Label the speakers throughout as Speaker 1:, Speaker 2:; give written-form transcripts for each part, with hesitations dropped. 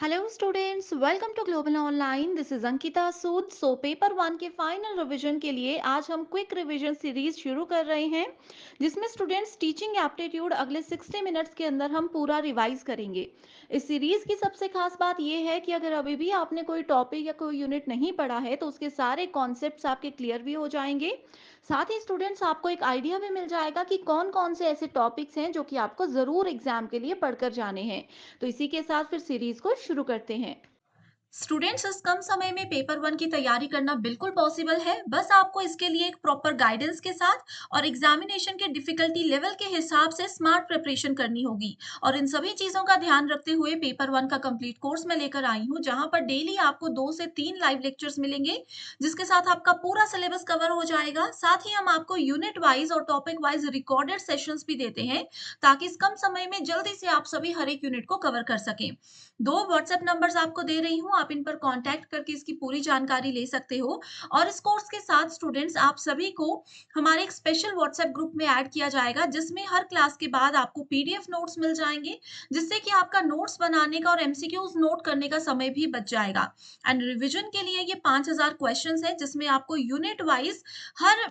Speaker 1: Hello students, welcome to global online. This is Ankita Sood. Paper one के final revision के लिए आज हम क्विक रिवीजन सीरीज शुरू कर रहे हैं, जिसमें स्टूडेंट्स टीचिंग एप्टीट्यूड अगले 60 मिनट्स के अंदर हम पूरा रिवाइज करेंगे। इस सीरीज की सबसे खास बात यह है कि अगर अभी भी आपने कोई टॉपिक या कोई यूनिट नहीं पढ़ा है तो उसके सारे कॉन्सेप्ट्स आपके क्लियर भी हो जाएंगे। साथ ही स्टूडेंट्स आपको एक आइडिया भी मिल जाएगा कि कौन कौन से ऐसे टॉपिक्स हैं जो कि आपको ज़रूर एग्जाम के लिए पढ़कर जाने हैं। तो इसी के साथ फिर सीरीज को शुरू करते हैं।
Speaker 2: स्टूडेंट्स इस कम समय में पेपर वन की तैयारी करना बिल्कुल पॉसिबल है। बस आपको इसके लिए एक प्रॉपर गाइडेंस के साथ और एग्जामिनेशन के डिफिकल्टी लेवल के हिसाब से स्मार्ट प्रिपरेशन करनी होगी। और इन सभी चीजों का ध्यान रखते हुए पेपर वन का कंप्लीट कोर्स मैं लेकर आई हूँ, जहां पर डेली आपको 2 से 3 लाइव लेक्चर्स मिलेंगे, जिसके साथ आपका पूरा सिलेबस कवर हो जाएगा। साथ ही हम आपको यूनिट वाइज और टॉपिक वाइज रिकॉर्डेड सेशंस भी देते हैं, ताकि इस कम समय में जल्दी से आप सभी हर एक यूनिट को कवर कर सकें। 2 व्हाट्सएप नंबर्स आपको दे रही हूँ, आप इन पर कांटेक्ट करके इसकी पूरी जानकारी ले सकते हो। और इस कोर्स के साथ स्टूडेंट्स आप सभी को हमारे एक स्पेशल व्हाट्सएप ग्रुप में ऐड किया जाएगा, जिसमें हर क्लास के बाद आपको पीडीएफ नोट्स मिल जाएंगे, जिससे कि आपका नोट्स बनाने का और एमसीक्यूज नोट करने का समय भी बच जाएगा। एंड रिवीजन के लिए ये 5000 क्वेश्चंस है, जिसमें आपको यूनिट वाइज हर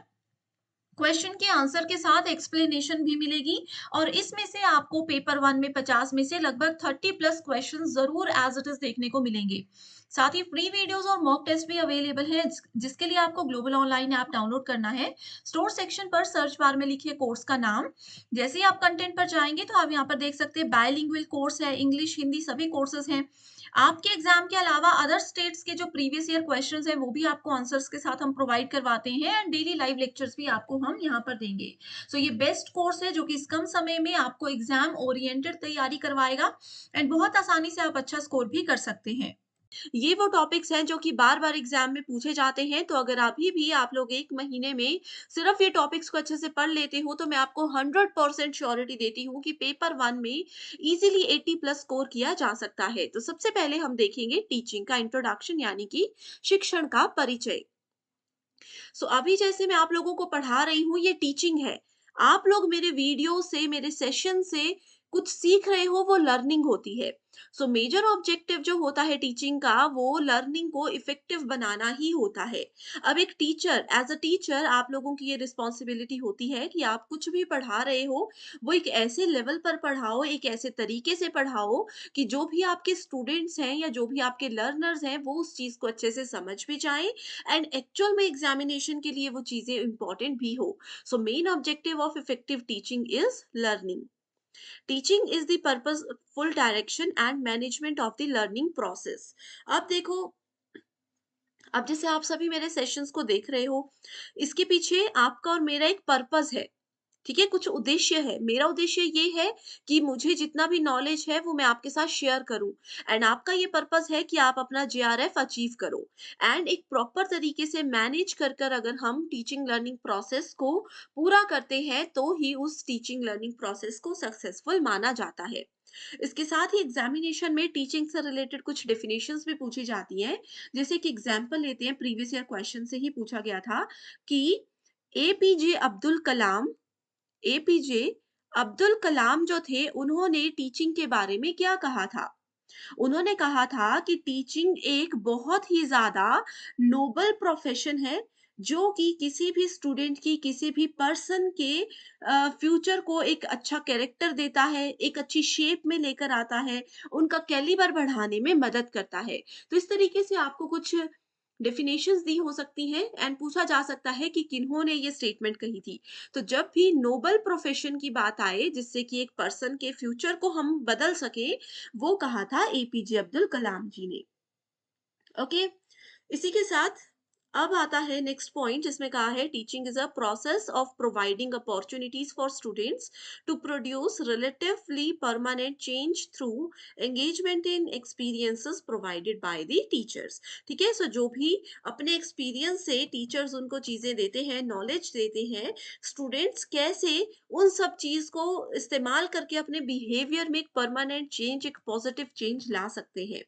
Speaker 2: क्वेश्चन के आंसर के साथ एक्सप्लेनेशन भी मिलेगी। और इसमें से आपको पेपर वन में 50 में से लगभग 30+ क्वेश्चन जरूर एज इट इज देखने को मिलेंगे। साथ ही फ्री वीडियोस और मॉक टेस्ट भी अवेलेबल है, जिसके लिए आपको ग्लोबल ऑनलाइन ऐप डाउनलोड करना है। स्टोर सेक्शन पर सर्च बार में लिखिए कोर्स का नाम। जैसे ही आप कंटेंट पर जाएंगे तो आप यहाँ पर देख सकते हैं बायलिंगुअल कोर्स है, इंग्लिश हिंदी सभी कोर्सेज हैं। आपके एग्जाम के अलावा अदर स्टेट्स के जो प्रीवियस ईयर क्वेश्चंस हैं वो भी आपको आंसर्स के साथ हम प्रोवाइड करवाते हैं, एंड डेली लाइव लेक्चर्स भी आपको हम यहाँ पर देंगे। ये बेस्ट कोर्स है जो कि इस कम समय में आपको एग्जाम ओरिएंटेड तैयारी करवाएगा, एंड बहुत आसानी से आप अच्छा स्कोर भी कर सकते हैं। ये वो टॉपिक्स हैं जो कि बार-बार एग्जाम में पूछे जाते हैं, तो अगर अभी भी आप लोग 1 महीने में सिर्फ ये टॉपिक्स को अच्छे से पढ़ लेते हो, तो मैं आपको 100% श्योरिटी देती हूँ कि पेपर 1 में इज़िली 80 प्लस स्कोर किया जा सकता है। तो सबसे पहले हम देखेंगे टीचिंग का इंट्रोडक्शन, यानी कि शिक्षण का परिचय। अभी जैसे मैं आप लोगों को पढ़ा रही हूँ, ये टीचिंग है। आप लोग मेरे वीडियो से, मेरे सेशन से कुछ सीख रहे हो, वो लर्निंग होती है। मेजर ऑब्जेक्टिव जो होता है टीचिंग का, वो लर्निंग को इफेक्टिव बनाना ही होता है। अब एक टीचर, एज अ टीचर आप लोगों की ये रिस्पॉन्सिबिलिटी होती है कि आप कुछ भी पढ़ा रहे हो, वो एक ऐसे लेवल पर पढ़ाओ, एक ऐसे तरीके से पढ़ाओ कि जो भी आपके स्टूडेंट्स हैं या जो भी आपके लर्नर्स हैं, वो उस चीज को अच्छे से समझ भी जाएं, एंड एक्चुअल में एग्जामिनेशन के लिए वो चीजें इंपॉर्टेंट भी हो। Main objective of effective teaching is learning. Teaching is the purposeful direction and management of the learning process. अब देखो, अब जैसे आप सभी मेरे सेशंस को देख रहे हो, इसके पीछे आपका और मेरा एक पर्पस है। ठीक है, कुछ उद्देश्य है। मेरा उद्देश्य ये है कि मुझे जितना भी नॉलेज है वो मैं आपके साथ शेयर करूं, एंड आपका ये पर्पस है कि आप अपना जेआरएफ अचीव करो। एंड एक प्रॉपर तरीके से मैनेज कर कर अगर हम टीचिंग लर्निंग प्रोसेस को पूरा करते हैं, तो ही उस टीचिंग लर्निंग प्रोसेस को सक्सेसफुल माना जाता है। इसके साथ ही एग्जामिनेशन में टीचिंग से रिलेटेड कुछ डेफिनेशंस भी पूछी जाती हैं। जैसे कि एग्जाम्पल लेते हैं, प्रीवियस ईयर क्वेश्चन से ही पूछा गया था कि एपीजे अब्दुल कलाम एपीजे अब्दुल कलाम जो थे, उन्होंने टीचिंग के बारे में क्या कहा था? उन्होंने कहा था कि टीचिंग एक बहुत ही ज़्यादा नोबल प्रोफ़ेशन है, जो कि किसी भी स्टूडेंट की, किसी भी पर्सन के फ्यूचर को एक अच्छा कैरेक्टर देता है, एक अच्छी शेप में लेकर आता है, उनका कैलिबर बढ़ाने में मदद करता है। तो इस तरीके से आपको कुछ डेफिनेशंस दी हो सकती हैं, एंड पूछा जा सकता है कि किन्होंने ये स्टेटमेंट कही थी। तो जब भी नोबल प्रोफ़ेशन की बात आए, जिससे कि एक पर्सन के फ्यूचर को हम बदल सकें, वो कहा था एपीजे अब्दुल कलाम जी ने। ओके, इसी के साथ अब आता है नेक्स्ट पॉइंट, जिसमें कहा है teaching is a process of providing opportunities for students to produce relatively permanent change through engagement in experiences provided by the teachers. ठीक है, जो भी अपने एक्सपीरियंस से टीचर्स उनको चीजें देते हैं, नॉलेज देते हैं, स्टूडेंट्स कैसे उन सब चीज को इस्तेमाल करके अपने बिहेवियर में एक परमानेंट चेंज, एक पॉजिटिव चेंज ला सकते हैं।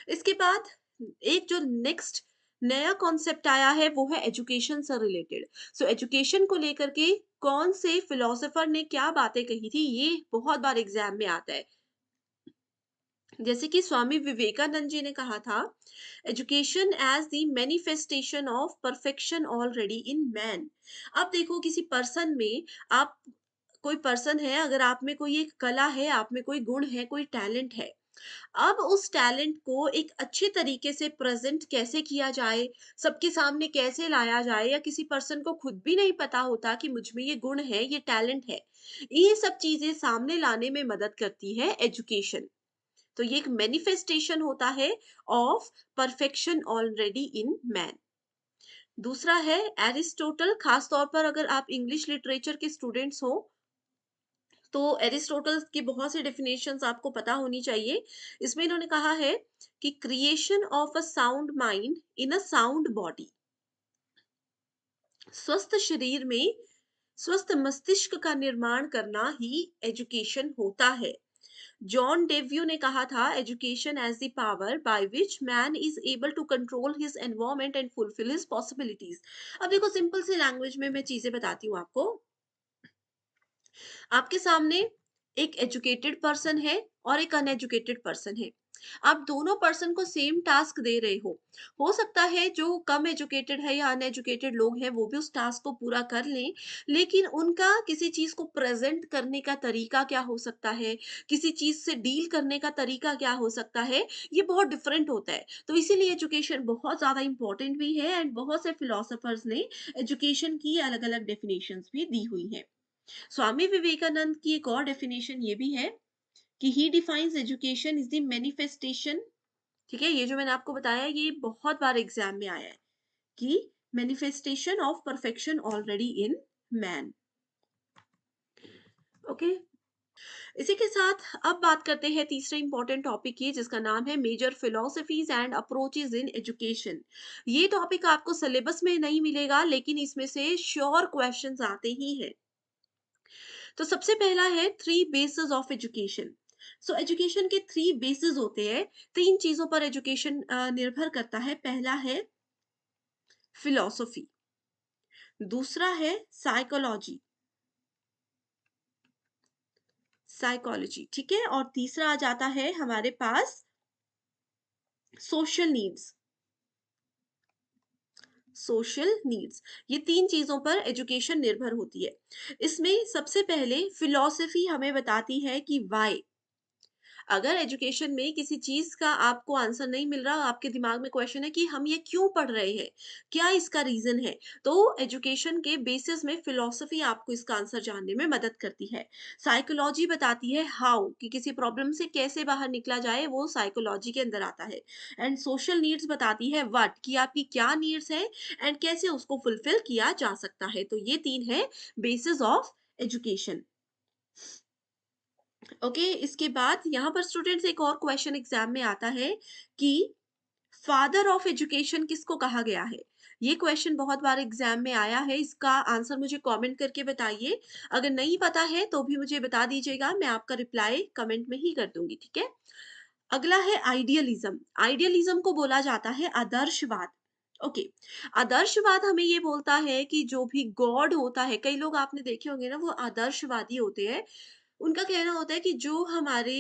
Speaker 2: इसके बाद एक जो नेक्स्ट नया कॉन्सेप्ट आया है, वो है एजुकेशन से रिलेटेड। एजुकेशन को लेकर के कौन से फिलोसोफर ने क्या बातें कही थी, ये बहुत बार एग्जाम में आता है।
Speaker 3: जैसे कि स्वामी विवेकानंद जी ने कहा था, education as the manifestation of perfection already in man. अब देखो किसी पर्सन में, आप कोई पर्सन है, अगर आप में कोई एक कला है, आप में कोई गुण है, कोई टैलेंट है, अब उस टैलेंट को एक अच्छे तरीके से प्रेजेंट कैसे किया जाए, सबके सामने कैसे लाया जाए, या किसी पर्सन को खुद भी नहीं पता होता कि मुझ में ये गुण है, ये टैलेंट है, ये सब चीजें सामने लाने में मदद करती है एजुकेशन। तो ये एक मैनिफेस्टेशन होता है of perfection already in man. दूसरा है एरिस्टोटल, खास तौर पर अगर आप इंग्लिश लिटरेचर के स्टूडेंट्स हो तो एरिस्टोटल की बहुत सी डेफिनेशंस आपको पता होनी चाहिए। इसमें इन्होंने कहा है कि creation of a sound mind in a sound body, स्वस्थ शरीर में स्वस्थ मस्तिष्क का निर्माण करना ही एजुकेशन होता है। जॉन डेव्यू ने कहा था, education as the power by which man is able to control his environment and fulfil his possibilities. अब देखो सिंपल सी लैंग्वेज में मैं चीजें बताती हूँ आपको। आपके सामने एक एजुकेटेड पर्सन है और एक अनएजुकेटेड पर्सन है। आप दोनों पर्सन को सेम टास्क दे रहे हो सकता है जो कम एजुकेटेड है या अनएजुकेटेड लोग हैं वो भी उस टास्क को पूरा कर लें, लेकिन उनका किसी चीज को प्रेजेंट करने का तरीका क्या हो सकता है, किसी चीज से डील करने का तरीका क्या हो सकता है, ये बहुत डिफरेंट होता है। तो इसीलिए एजुकेशन बहुत ज्यादा इंपॉर्टेंट भी है, एंड बहुत से फिलोसोफर्स ने एजुकेशन की अलग अलग डेफिनेशंस भी दी हुई हैं। स्वामी विवेकानंद की एक और डेफिनेशन ये भी है कि he defines education is the manifestation. ठीक है, ये जो मैंने आपको बताया ये बहुत बार एग्जाम में आया है कि manifestation of perfection already in man. Okay, इसी के साथ अब बात करते हैं तीसरे इंपॉर्टेंट टॉपिक की, जिसका नाम है major philosophies and approaches in education. ये टॉपिक आपको सिलेबस में नहीं मिलेगा, लेकिन इसमें से श्योर क्वेश्चंस आते ही हैं। तो सबसे पहला है three bases of education. So education के थ्री बेसिस होते हैं, तीन चीजों पर एजुकेशन निर्भर करता है। पहला है फिलॉसफी, दूसरा है साइकोलॉजी, साइकोलॉजी ठीक है, और तीसरा आ जाता है हमारे पास सोशल नीड्स। सोशल नीड्स, ये तीन चीजों पर एजुकेशन निर्भर होती है। इसमें सबसे पहले फिलॉसफी हमें बताती है कि वाई। अगर एजुकेशन में किसी चीज का आपको आंसर नहीं मिल रहा, आपके दिमाग में क्वेश्चन है कि हम ये क्यों पढ़ रहे हैं, क्या इसका रीजन है, तो एजुकेशन के बेसिस में फिलोसफी आपको इसका आंसर जानने में मदद करती है। साइकोलॉजी बताती है हाउ, कि किसी प्रॉब्लम से कैसे बाहर निकला जाए, वो साइकोलॉजी के अंदर आता है। एंड सोशल नीड्स बताती है व्हाट, कि आपकी क्या नीड्स है एंड कैसे उसको फुलफिल किया जा सकता है। तो ये तीन है बेसिस ऑफ एजुकेशन। ओके, इसके बाद यहाँ पर स्टूडेंट्स एक और क्वेश्चन एग्जाम में आता है कि फादर ऑफ एजुकेशन किसको कहा गया है। ये क्वेश्चन बहुत बार एग्जाम में आया है, इसका आंसर मुझे कमेंट करके बताइए। अगर नहीं पता है तो भी मुझे बता दीजिएगा, मैं आपका रिप्लाई कमेंट में ही कर दूंगी, ठीक है। अगला है आइडियलिज्म। आइडियलिज्म को बोला जाता है आदर्शवाद। ओके, आदर्शवाद हमें ये बोलता है कि जो भी गॉड होता है, कई लोग आपने देखे होंगे ना वो आदर्शवादी होते हैं। उनका कहना होता है कि जो हमारे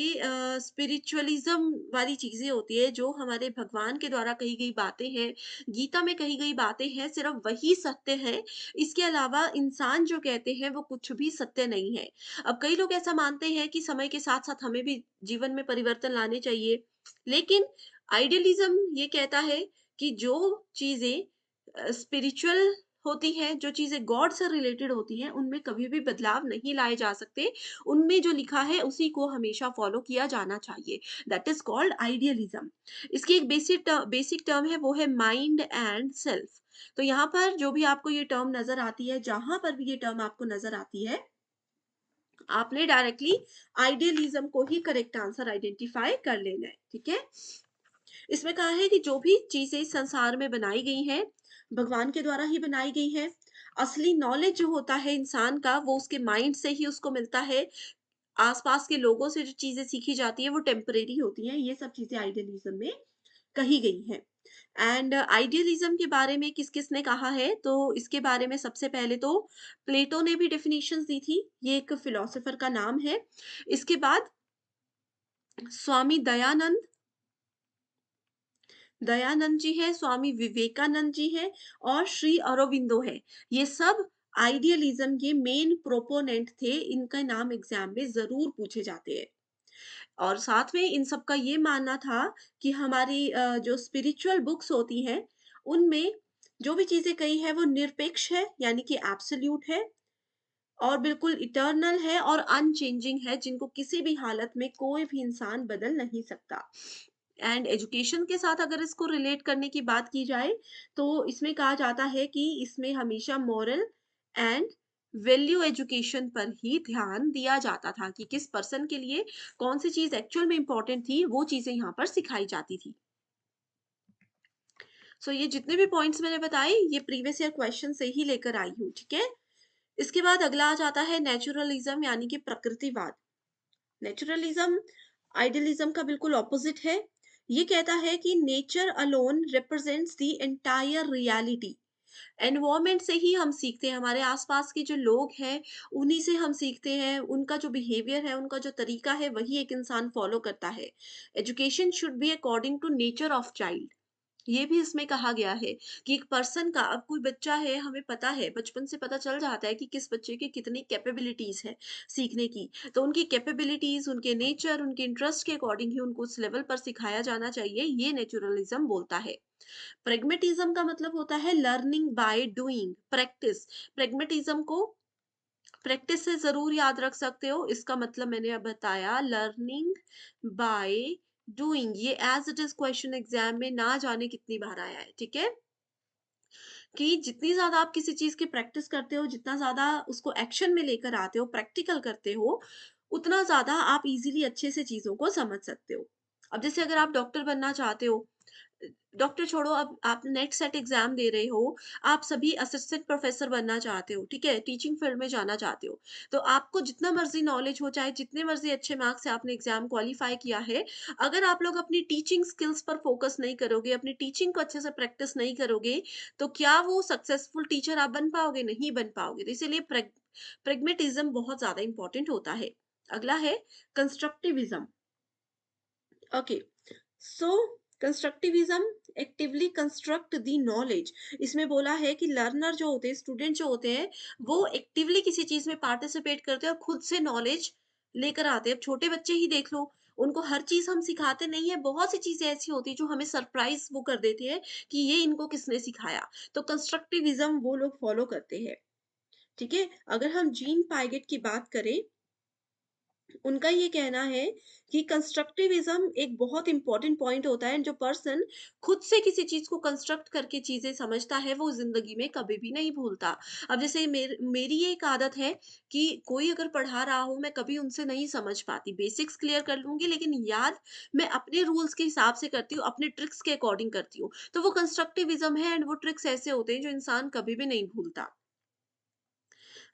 Speaker 3: स्पिरिचुअलिज्म वाली चीजें होती है, जो हमारे भगवान के द्वारा कही गई बातें हैं, गीता में कही गई बातें हैं, सिर्फ वही सत्य है। इसके अलावा इंसान जो कहते हैं वो कुछ भी सत्य नहीं है। अब कई लोग ऐसा मानते हैं कि समय के साथ साथ हमें भी जीवन में परिवर्तन लाने चाहिए, लेकिन आइडियलिज्म ये कहता है कि जो चीजें स्पिरिचुअल होती हैं, जो चीजें गॉड से रिलेटेड होती हैं, उनमें कभी भी बदलाव नहीं लाए जा सकते। उनमें जो लिखा है उसी को हमेशा फॉलो किया जाना चाहिए। That is called idealism. इसकी एक बेसिक टर्म है, वो है माइंड एंड सेल्फ। तो यहाँ पर जो भी आपको ये टर्म नजर आती है, जहां पर भी ये टर्म आपको नजर आती है, आपने डायरेक्टली आइडियलिज्म को ही करेक्ट आंसर आइडेंटिफाई कर लेना है, ठीक है। इसमें कहा है कि जो भी चीजें इस संसार में बनाई गई हैं, भगवान के द्वारा ही बनाई गई है। असली नॉलेज जो होता है इंसान का, वो उसके माइंड से ही उसको मिलता है। आसपास के लोगों से जो चीजें सीखी जाती है वो टेम्परेरी होती हैं। ये सब चीजें आइडियलिज्म में कही गई हैं। एंड आइडियलिज्म के बारे में किस किसने कहा है, तो इसके बारे में सबसे पहले तो प्लेटो ने भी डेफिनेशंस दी थी, ये एक फिलोसोफर का नाम है। इसके बाद स्वामी दयानंद दयानंद जी है, स्वामी विवेकानंद जी है और श्री अरविंदो है। ये सब आइडियलिज्म के मेन प्रोपोनेंट थे, इनका नाम एग्जाम में ज़रूर पूछे जाते हैं। और साथ में इन सब का ये मानना था कि हमारी जो स्पिरिचुअल बुक्स होती हैं, उनमें जो भी चीज़ें कही है वो निरपेक्ष है, यानी कि एब्सोल्यूट है और बिल्कुल इटर्नल है और अनचेंजिंग है, जिनको किसी भी हालत में कोई भी इंसान बदल नहीं सकता। एंड एजुकेशन के साथ अगर इसको रिलेट करने की बात की जाए, तो इसमें कहा जाता है कि इसमें हमेशा मॉरल एंड वैल्यू एजुकेशन पर ही ध्यान दिया जाता था कि किस पर्सन के लिए कौन सी चीज़ एक्चुअल में इम्पोर्टेंट थी, वो चीज़ें यहाँ पर सिखाई जाती थी। सो ये जितने भी पॉइंट्स मैंने बताए, ये प्रीवियस ईयर क्वेश्चन से ही लेकर आई हूँ, ठीक है? इसके बाद अगला आ जाता है नेचुरलिज्म, यानी कि प्रकृतिवाद। नेचुरलिज्म आइडियलिज्म का बिल्कुल ऑपोजिट है। ये कहता है कि nature alone represents the entire reality. Environment से ही हम सीखते हैं, हमारे आसपास के जो लोग हैं उन्हीं से हम सीखते हैं, उनका जो बिहेवियर है, उनका जो तरीका है, वही एक इंसान फॉलो करता है। Education should be according to nature of child. ये भी इसमें कहा गया है कि एक पर्सन का, अब कोई बच्चा है, हमें पता है, बचपन से पता चल जाता है कि किस बच्चे की कितनी कैपेबिलिटीज है सीखने की। तो उनकी कैपेबिलिटीज, उनके नेचर, उनके इंटरेस्ट के अकॉर्डिंग ही उनको उस लेवल पर सिखाया जाना चाहिए, ये नेचुरलिज्म बोलता है। प्रेग्मेटिज्म का मतलब होता है लर्निंग बाय डूइंग, प्रैक्टिस। प्रेग्मेटिज्म को प्रैक्टिस से जरूर याद रख सकते हो, इसका मतलब मैंने अब बताया, लर्निंग बाय डूइंग। ये as it is question exam में ना जाने कितनी बार आया है, ठीक है? कि जितनी ज्यादा आप किसी चीज की प्रैक्टिस करते हो, जितना ज्यादा उसको एक्शन में लेकर आते हो, प्रैक्टिकल करते हो, उतना ज्यादा आप इजीली अच्छे से चीजों को समझ सकते हो। अब जैसे अगर आप डॉक्टर बनना चाहते हो, डॉक्टर छोड़ो, अब आप नेट सेट एग्जाम दे रहे हो, आप सभी असिस्टेंट प्रोफेसर बनना चाहते हो, ठीक है, टीचिंग फील्ड में जाना चाहते हो, तो आपको जितना मर्जी नॉलेज हो, चाहे जितने मर्जी अच्छे मार्क्स से आपने एग्जाम क्वालिफाई किया है, अगर आप लोग अपनी टीचिंग स्किल्स पर फोकस नहीं करोगे, अपनी टीचिंग को अच्छे से प्रैक्टिस नहीं करोगे, तो क्या वो सक्सेसफुल टीचर आप बन पाओगे? नहीं बन पाओगे। तो इसीलिए प्रेग्मेटिज्म बहुत ज्यादा इंपॉर्टेंट होता है। अगला है constructivism. Okay, so constructivism actively construct the knowledge. इसमें बोला है कि लर्नर जो होते हैं, स्टूडेंट जो होते हैं, वो एक्टिवली किसी चीज में पार्टिसिपेट करते हैं और खुद से नॉलेज लेकर आते हैं। अब छोटे बच्चे ही देख लो, उनको हर चीज हम सिखाते नहीं है, बहुत सी चीजें ऐसी होती है जो हमें सरप्राइज वो कर देते हैं कि ये इनको किसने सिखाया। तो कंस्ट्रक्टिविज्म वो लोग फॉलो करते हैं, ठीक है? अगर हम जीन पाइगेट की बात करें, उनका ये कहना है कि कंस्ट्रक्टिविज्म एक बहुत इंपॉर्टेंट पॉइंट होता है, जो पर्सन खुद से किसी चीज को कंस्ट्रक्ट करके चीजें समझता है, वो जिंदगी में कभी भी नहीं भूलता। अब जैसे मेरी ये एक आदत है कि कोई अगर पढ़ा रहा हो, मैं कभी उनसे नहीं समझ पाती, बेसिक्स क्लियर कर लूंगी, लेकिन याद मैं अपने रूल्स के हिसाब से करती हूँ, अपने ट्रिक्स के अकॉर्डिंग करती हूँ। तो वो कंस्ट्रक्टिविज्म है, एंड वो ट्रिक्स ऐसे होते हैं जो इंसान कभी भी नहीं भूलता।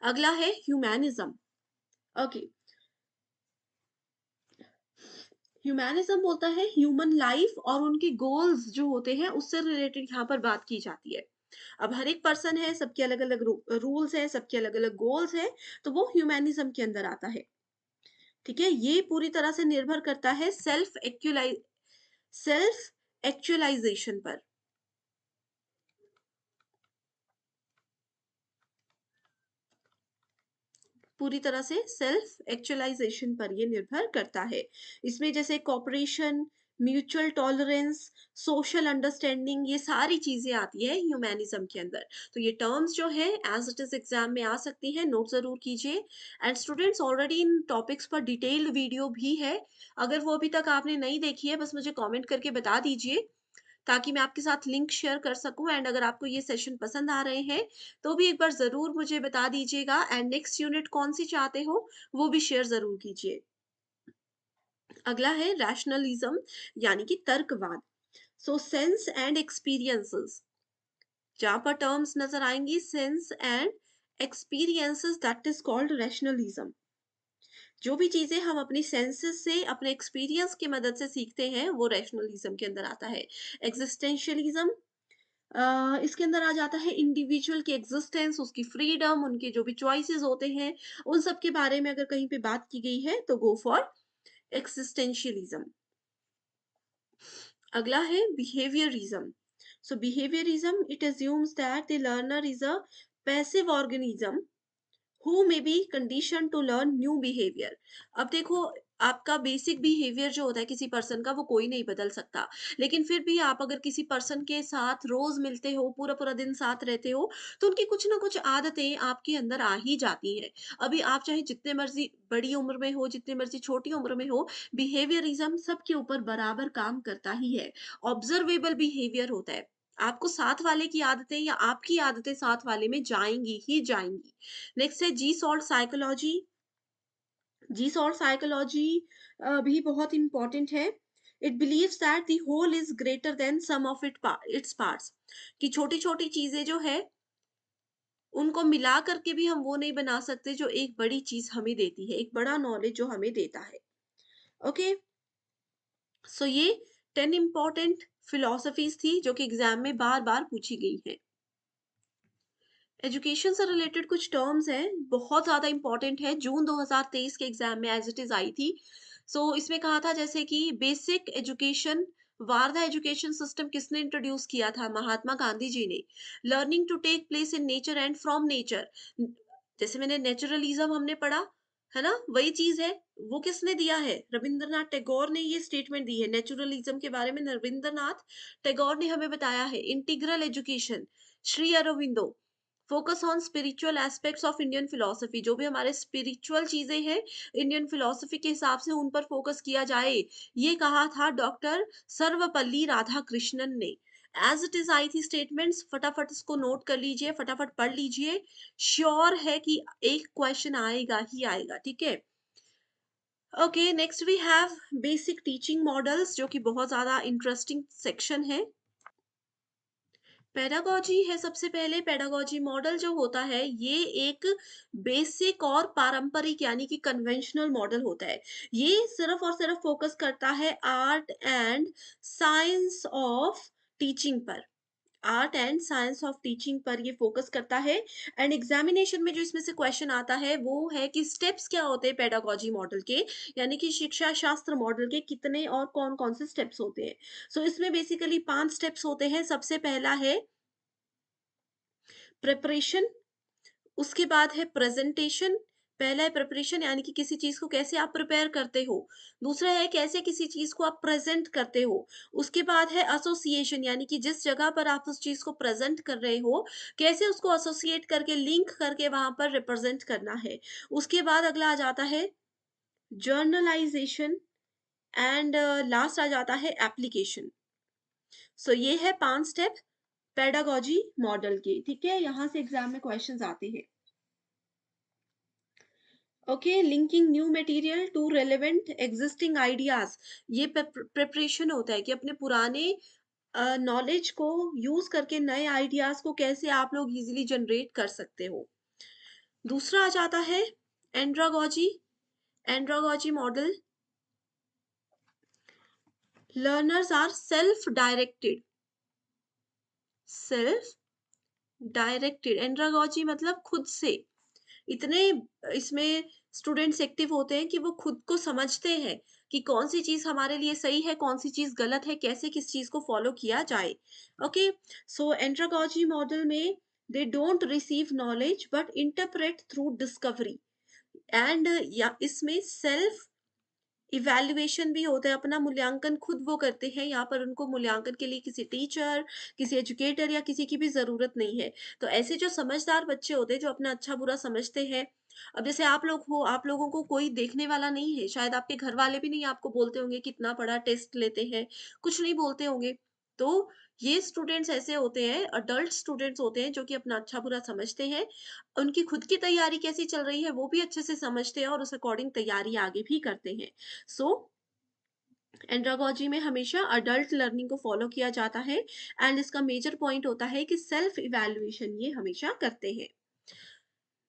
Speaker 3: अगला है ह्यूमैनिज्म। ओके, ह्यूमैनिज्म बोलता है ह्यूमन लाइफ और उनके गोल्स जो होते हैं, उससे रिलेटेड यहाँ पर बात की जाती है। अब हर एक पर्सन है, सबके अलग अलग रूल्स है, सबके अलग अलग गोल्स है, तो वो ह्यूमैनिज्म के अंदर आता है, ठीक है? ये पूरी तरह से निर्भर करता है सेल्फ एक्चुअलाइजेशन पर। पूरी तरह से सेल्फ एक्चुअलाइजेशन पर ये निर्भर करता है। इसमें जैसे cooperation, mutual tolerance, social understanding, ये सारी चीजें आती है ह्यूमैनिज्म के अंदर। तो ये टर्म्स जो है एज इट इज एग्जाम में आ सकती है, नोट जरूर कीजिए। And students, already in topics पर डिटेल्ड वीडियो भी है, अगर वो अभी तक आपने नहीं देखी है, बस मुझे कमेंट करके बता दीजिए, ताकि मैं आपके साथ लिंक शेयर कर सकूं। एंड अगर आपको ये सेशन पसंद आ रहे हैं, तो भी एक बार जरूर मुझे बता दीजिएगा, एंड नेक्स्ट यूनिट कौन सी चाहते हो वो भी शेयर जरूर कीजिए। अगला है रैशनलिज्म, यानी कि तर्कवाद। सो सेंस एंड एक्सपीरियंसेस, जहां पर टर्म्स नजर आएंगी sense and experiences, that is called rationalism. जो भी चीजें हम अपनी सेंसेस से, अपने एक्सपीरियंस की मदद से सीखते हैं, वो रैशनलिज्म के अंदर आता है। एग्जिस्टेंशियलिज्म, इसके अंदर आ जाता है इंडिविजुअल की एग्जिस्टेंस, उसकी फ्रीडम, उनके जो भी चॉइसेस होते हैं, उन सब के बारे में अगर कहीं पे बात की गई है, तो गो फॉर एक्सिस्टेंशियलिज्म। अगला है behaviourism. So behaviourism it assumes that the learner is a passive organism who may be conditioned to learn new behavior। अब देखो, आपका बेसिक बिहेवियर जो होता है किसी पर्सन का वो कोई नहीं बदल सकता, लेकिन फिर भी आप अगर किसी पर्सन के साथ रोज मिलते हो, पूरा पूरा दिन साथ रहते हो, तो उनकी कुछ ना कुछ आदतें आपके अंदर आ ही जाती हैं। अभी आप चाहे जितने मर्जी बड़ी उम्र में हो, जितनी मर्जी छोटी उम्र में हो, बिहेवियरिज्म सबके ऊपर बराबर काम करता ही है। ऑब्जर्वेबल बिहेवियर होता है। आपको साथ वाले की आदतें या आपकी आदतें साथ वाले में जाएंगी ही जाएंगी। नेक्स्ट है Gestalt psychology. Gestalt psychology भी बहुत इंपॉर्टेंट है। It believes that the whole is greater than sum of its parts. कि छोटी छोटी चीजें जो है उनको मिला करके भी हम वो नहीं बना सकते जो एक बड़ी चीज हमें देती है, एक बड़ा नॉलेज जो हमें देता है। ओके, सो ये 10 इंपॉर्टेंट फिलोसफीज थी जो कि एग्जाम में बार बार पूछी गई है। एजुकेशन से रिलेटेड कुछ टर्म्स हैं, बहुत ज़्यादा इंपॉर्टेंट है, जून 2023 के एग्जाम में एज इट इज़ आई थी। इसमें कहा था जैसे कि basic education, Wardha education system किसने इंट्रोड्यूस किया था? महात्मा गांधी जी ने। Learning to take place in nature and from nature, जैसे मैंने नेचुरलिज्म हमने पढ़ा, है ना, वही चीज है। वो किसने दिया है? रविंद्रनाथ टैगोर ने ये स्टेटमेंट दी है नेचुरलिज्म के बारे में। रविंद्रनाथ टैगोर ने हमें बताया है integral education. Shri Aurobindo focus on spiritual aspects of Indian philosophy, जो भी हमारे स्पिरिचुअल चीजें हैं इंडियन फिलोसफी के हिसाब से उन पर फोकस किया जाए, ये कहा था डॉक्टर सर्वपल्ली राधाकृष्णन ने। एज इट इज आई थी स्टेटमेंट्स, फटाफट इसको नोट कर लीजिए, फटाफट पढ़ लीजिए। श्योर है कि एक क्वेश्चन आएगा ही आएगा, ठीक है। Okay, next we have basic teaching models, जो कि बहुत ज्यादा इंटरेस्टिंग सेक्शन है। पेडागॉजी है सबसे पहले। पेडागॉजी मॉडल जो होता है ये एक बेसिक और पारंपरिक यानी कि कन्वेंशनल मॉडल होता है। ये सिर्फ और सिर्फ फोकस करता है art and science of teaching पर। Art and science of teaching पर ये फोकस करता है। एंड एग्जामिनेशन में जो इसमें से क्वेश्चन आता है वो है कि स्टेप्स क्या होते हैं पेडागॉजी मॉडल के, यानी कि शिक्षा शास्त्र मॉडल के कितने और कौन कौन से स्टेप्स होते हैं। इसमें बेसिकली 5 स्टेप्स होते हैं। सबसे पहला है प्रिपरेशन, उसके बाद है प्रेजेंटेशन। पहला है प्रिपरेशन यानी कि किसी चीज को कैसे आप प्रिपेयर करते हो। दूसरा है कैसे किसी चीज को आप प्रेजेंट करते हो। उसके बाद है एसोसिएशन यानी कि जिस जगह पर आप उस चीज को प्रेजेंट कर रहे हो कैसे उसको एसोसिएट करके लिंक करके वहां पर रिप्रेजेंट करना है। उसके बाद अगला आ जाता है जर्नलाइजेशन। एंड लास्ट आ जाता है एप्लीकेशन। ये है 5 स्टेप पेडागॉजी मॉडल के, ठीक है। यहाँ से एग्जाम में क्वेश्चंस आते हैं। Okay, linking new material to relevant existing ideas. ये प्रिपरेशन होता है कि अपने पुराने नॉलेज को यूज करके नए आइडियाज को कैसे आप लोग इजीली जनरेट कर सकते हो। दूसरा आ जाता है andragogy. Andragogy model, learners are self directed. Self directed andragogy मतलब खुद से। इतने इसमें स्टूडेंट्स एक्टिव होते हैं कि वो खुद को समझते हैं कि कौन सी चीज हमारे लिए सही है, कौन सी चीज गलत है, कैसे किस चीज को फॉलो किया जाए। ओके, एंड्रागॉजी मॉडल में they don't receive knowledge but interpret through discovery. And या इसमें सेल्फ इवैल्यूएशन भी होता है, अपना मूल्यांकन खुद वो करते हैं। यहाँ पर उनको मूल्यांकन के लिए किसी टीचर, किसी एजुकेटर या किसी की भी ज़रूरत नहीं है। तो ऐसे जो समझदार बच्चे होते हैं, जो अपना अच्छा-बुरा समझते हैं, अब जैसे आप लोग हो, आप लोगों को कोई देखने वाला नहीं है, शायद आपके घर वाले भी नहीं आपको बोलते होंगे कितना पढ़ा, टेस्ट लेते हैं, कुछ नहीं बोलते होंगे। तो ये स्टूडेंट्स ऐसे होते हैं, अडल्ट स्टूडेंट्स होते हैं जो कि अपना अच्छा-बुरा समझते हैं। उनकी खुद की तैयारी कैसी चल रही है वो भी अच्छे से समझते हैं और उस अकॉर्डिंग तैयारी आगे भी करते हैं। सो एंड्रागॉजी में हमेशा अडल्ट लर्निंग को फॉलो किया जाता है। एंड इसका मेजर पॉइंट होता है कि सेल्फ इवैल्यूएशन ये हमेशा करते हैं।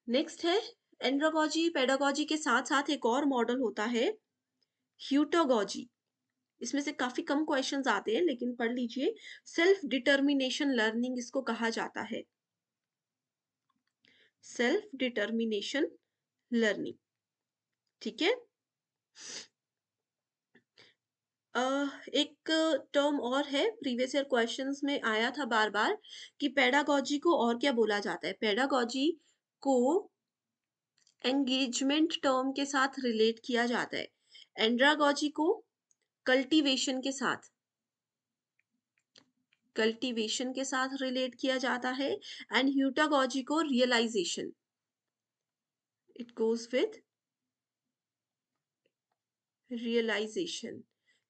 Speaker 3: नेक्स्ट है एंड्रागॉजी पेडागॉजी के साथ साथ एक और मॉडल होता है ह्यूटागॉजी। इसमें से काफी कम क्वेश्चंस आते हैं लेकिन पढ़ लीजिए। सेल्फ डिटर्मिनेशन लर्निंग इसको कहा जाता है। सेल्फ डिटर्मिनेशन लर्निंग, ठीक है। एक टर्म और है, प्रीवियस ईयर क्वेश्चंस में आया था बार बार कि पेडागोजी को और क्या बोला जाता है। पेडागोजी को एंगेजमेंट टर्म के साथ रिलेट किया जाता है, एंड्रागोजी को कल्टीवेशन के साथ, रिलेट किया जाता है, एंड ह्यूटागोजी को realization, it goes with realization.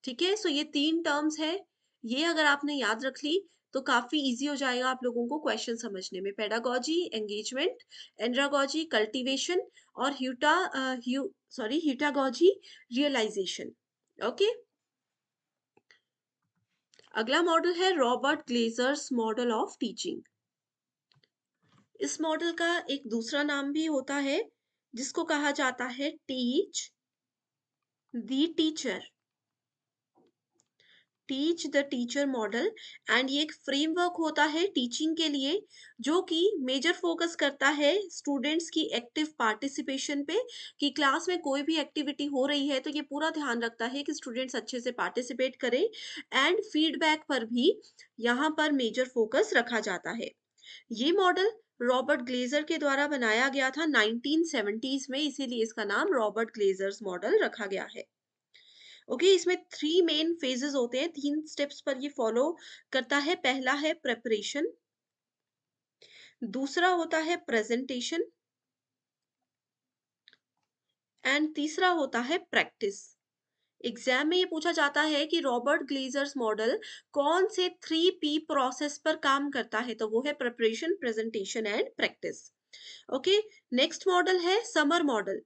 Speaker 3: ठीक है, सो ये 3 टर्म्स है, ये अगर आपने याद रख ली तो काफी इजी हो जाएगा आप लोगों को क्वेश्चन समझने में। पेडागोजी एंगेजमेंट, एंड्रागोजी कल्टीवेशन, और ह्यूटागोजी रियलाइजेशन। ओके, अगला मॉडल है Robert Glazers model of teaching. इस मॉडल का एक दूसरा नाम भी होता है जिसको कहा जाता है teach the teacher, teach the teacher model. And ये एक फ्रेमवर्क होता है टीचिंग के लिए, जो कि मेजर फोकस करता है स्टूडेंट्स की एक्टिव पार्टिसिपेशन पे, कि क्लास में कोई भी एक्टिविटी हो रही है तो ये पूरा ध्यान रखता है कि स्टूडेंट्स अच्छे से पार्टिसिपेट करें, एंड फीडबैक पर भी यहाँ पर मेजर फोकस रखा जाता है। ये मॉडल रॉबर्ट ग्लेजर के द्वारा बनाया गया था 1970s में, इसीलिए इसका नाम रॉबर्ट ग्लेजर्स मॉडल रखा गया है। ओके, इसमें 3 मेन फेजेस होते हैं, 3 स्टेप्स पर ये फॉलो करता है। पहला है प्रेपरेशन, दूसरा होता है प्रेजेंटेशन, एंड तीसरा होता है प्रैक्टिस। एग्जाम में ये पूछा जाता है कि रॉबर्ट ग्लेजर्स मॉडल कौन से 3P प्रोसेस पर काम करता है, तो वो है preparation, presentation and practice. Okay, next model है SAMR model,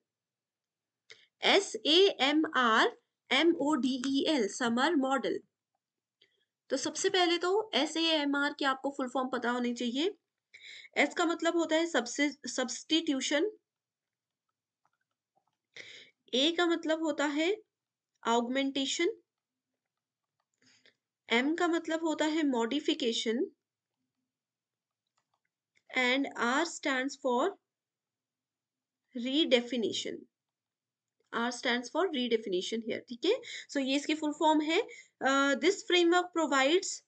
Speaker 3: SAMRMODEL, SAMR model. तो सबसे पहले तो SAMR की आपको फुल फॉर्म पता होनी चाहिए। एस का मतलब होता है सब्स्टिट्यूशन, ए का मतलब होता है ऑगमेंटेशन, एम का मतलब होता है modification, and R stands for redefinition. R stands for redefinition here, ठीक है। सो ये इसकी फुल फॉर्म है। This framework provides,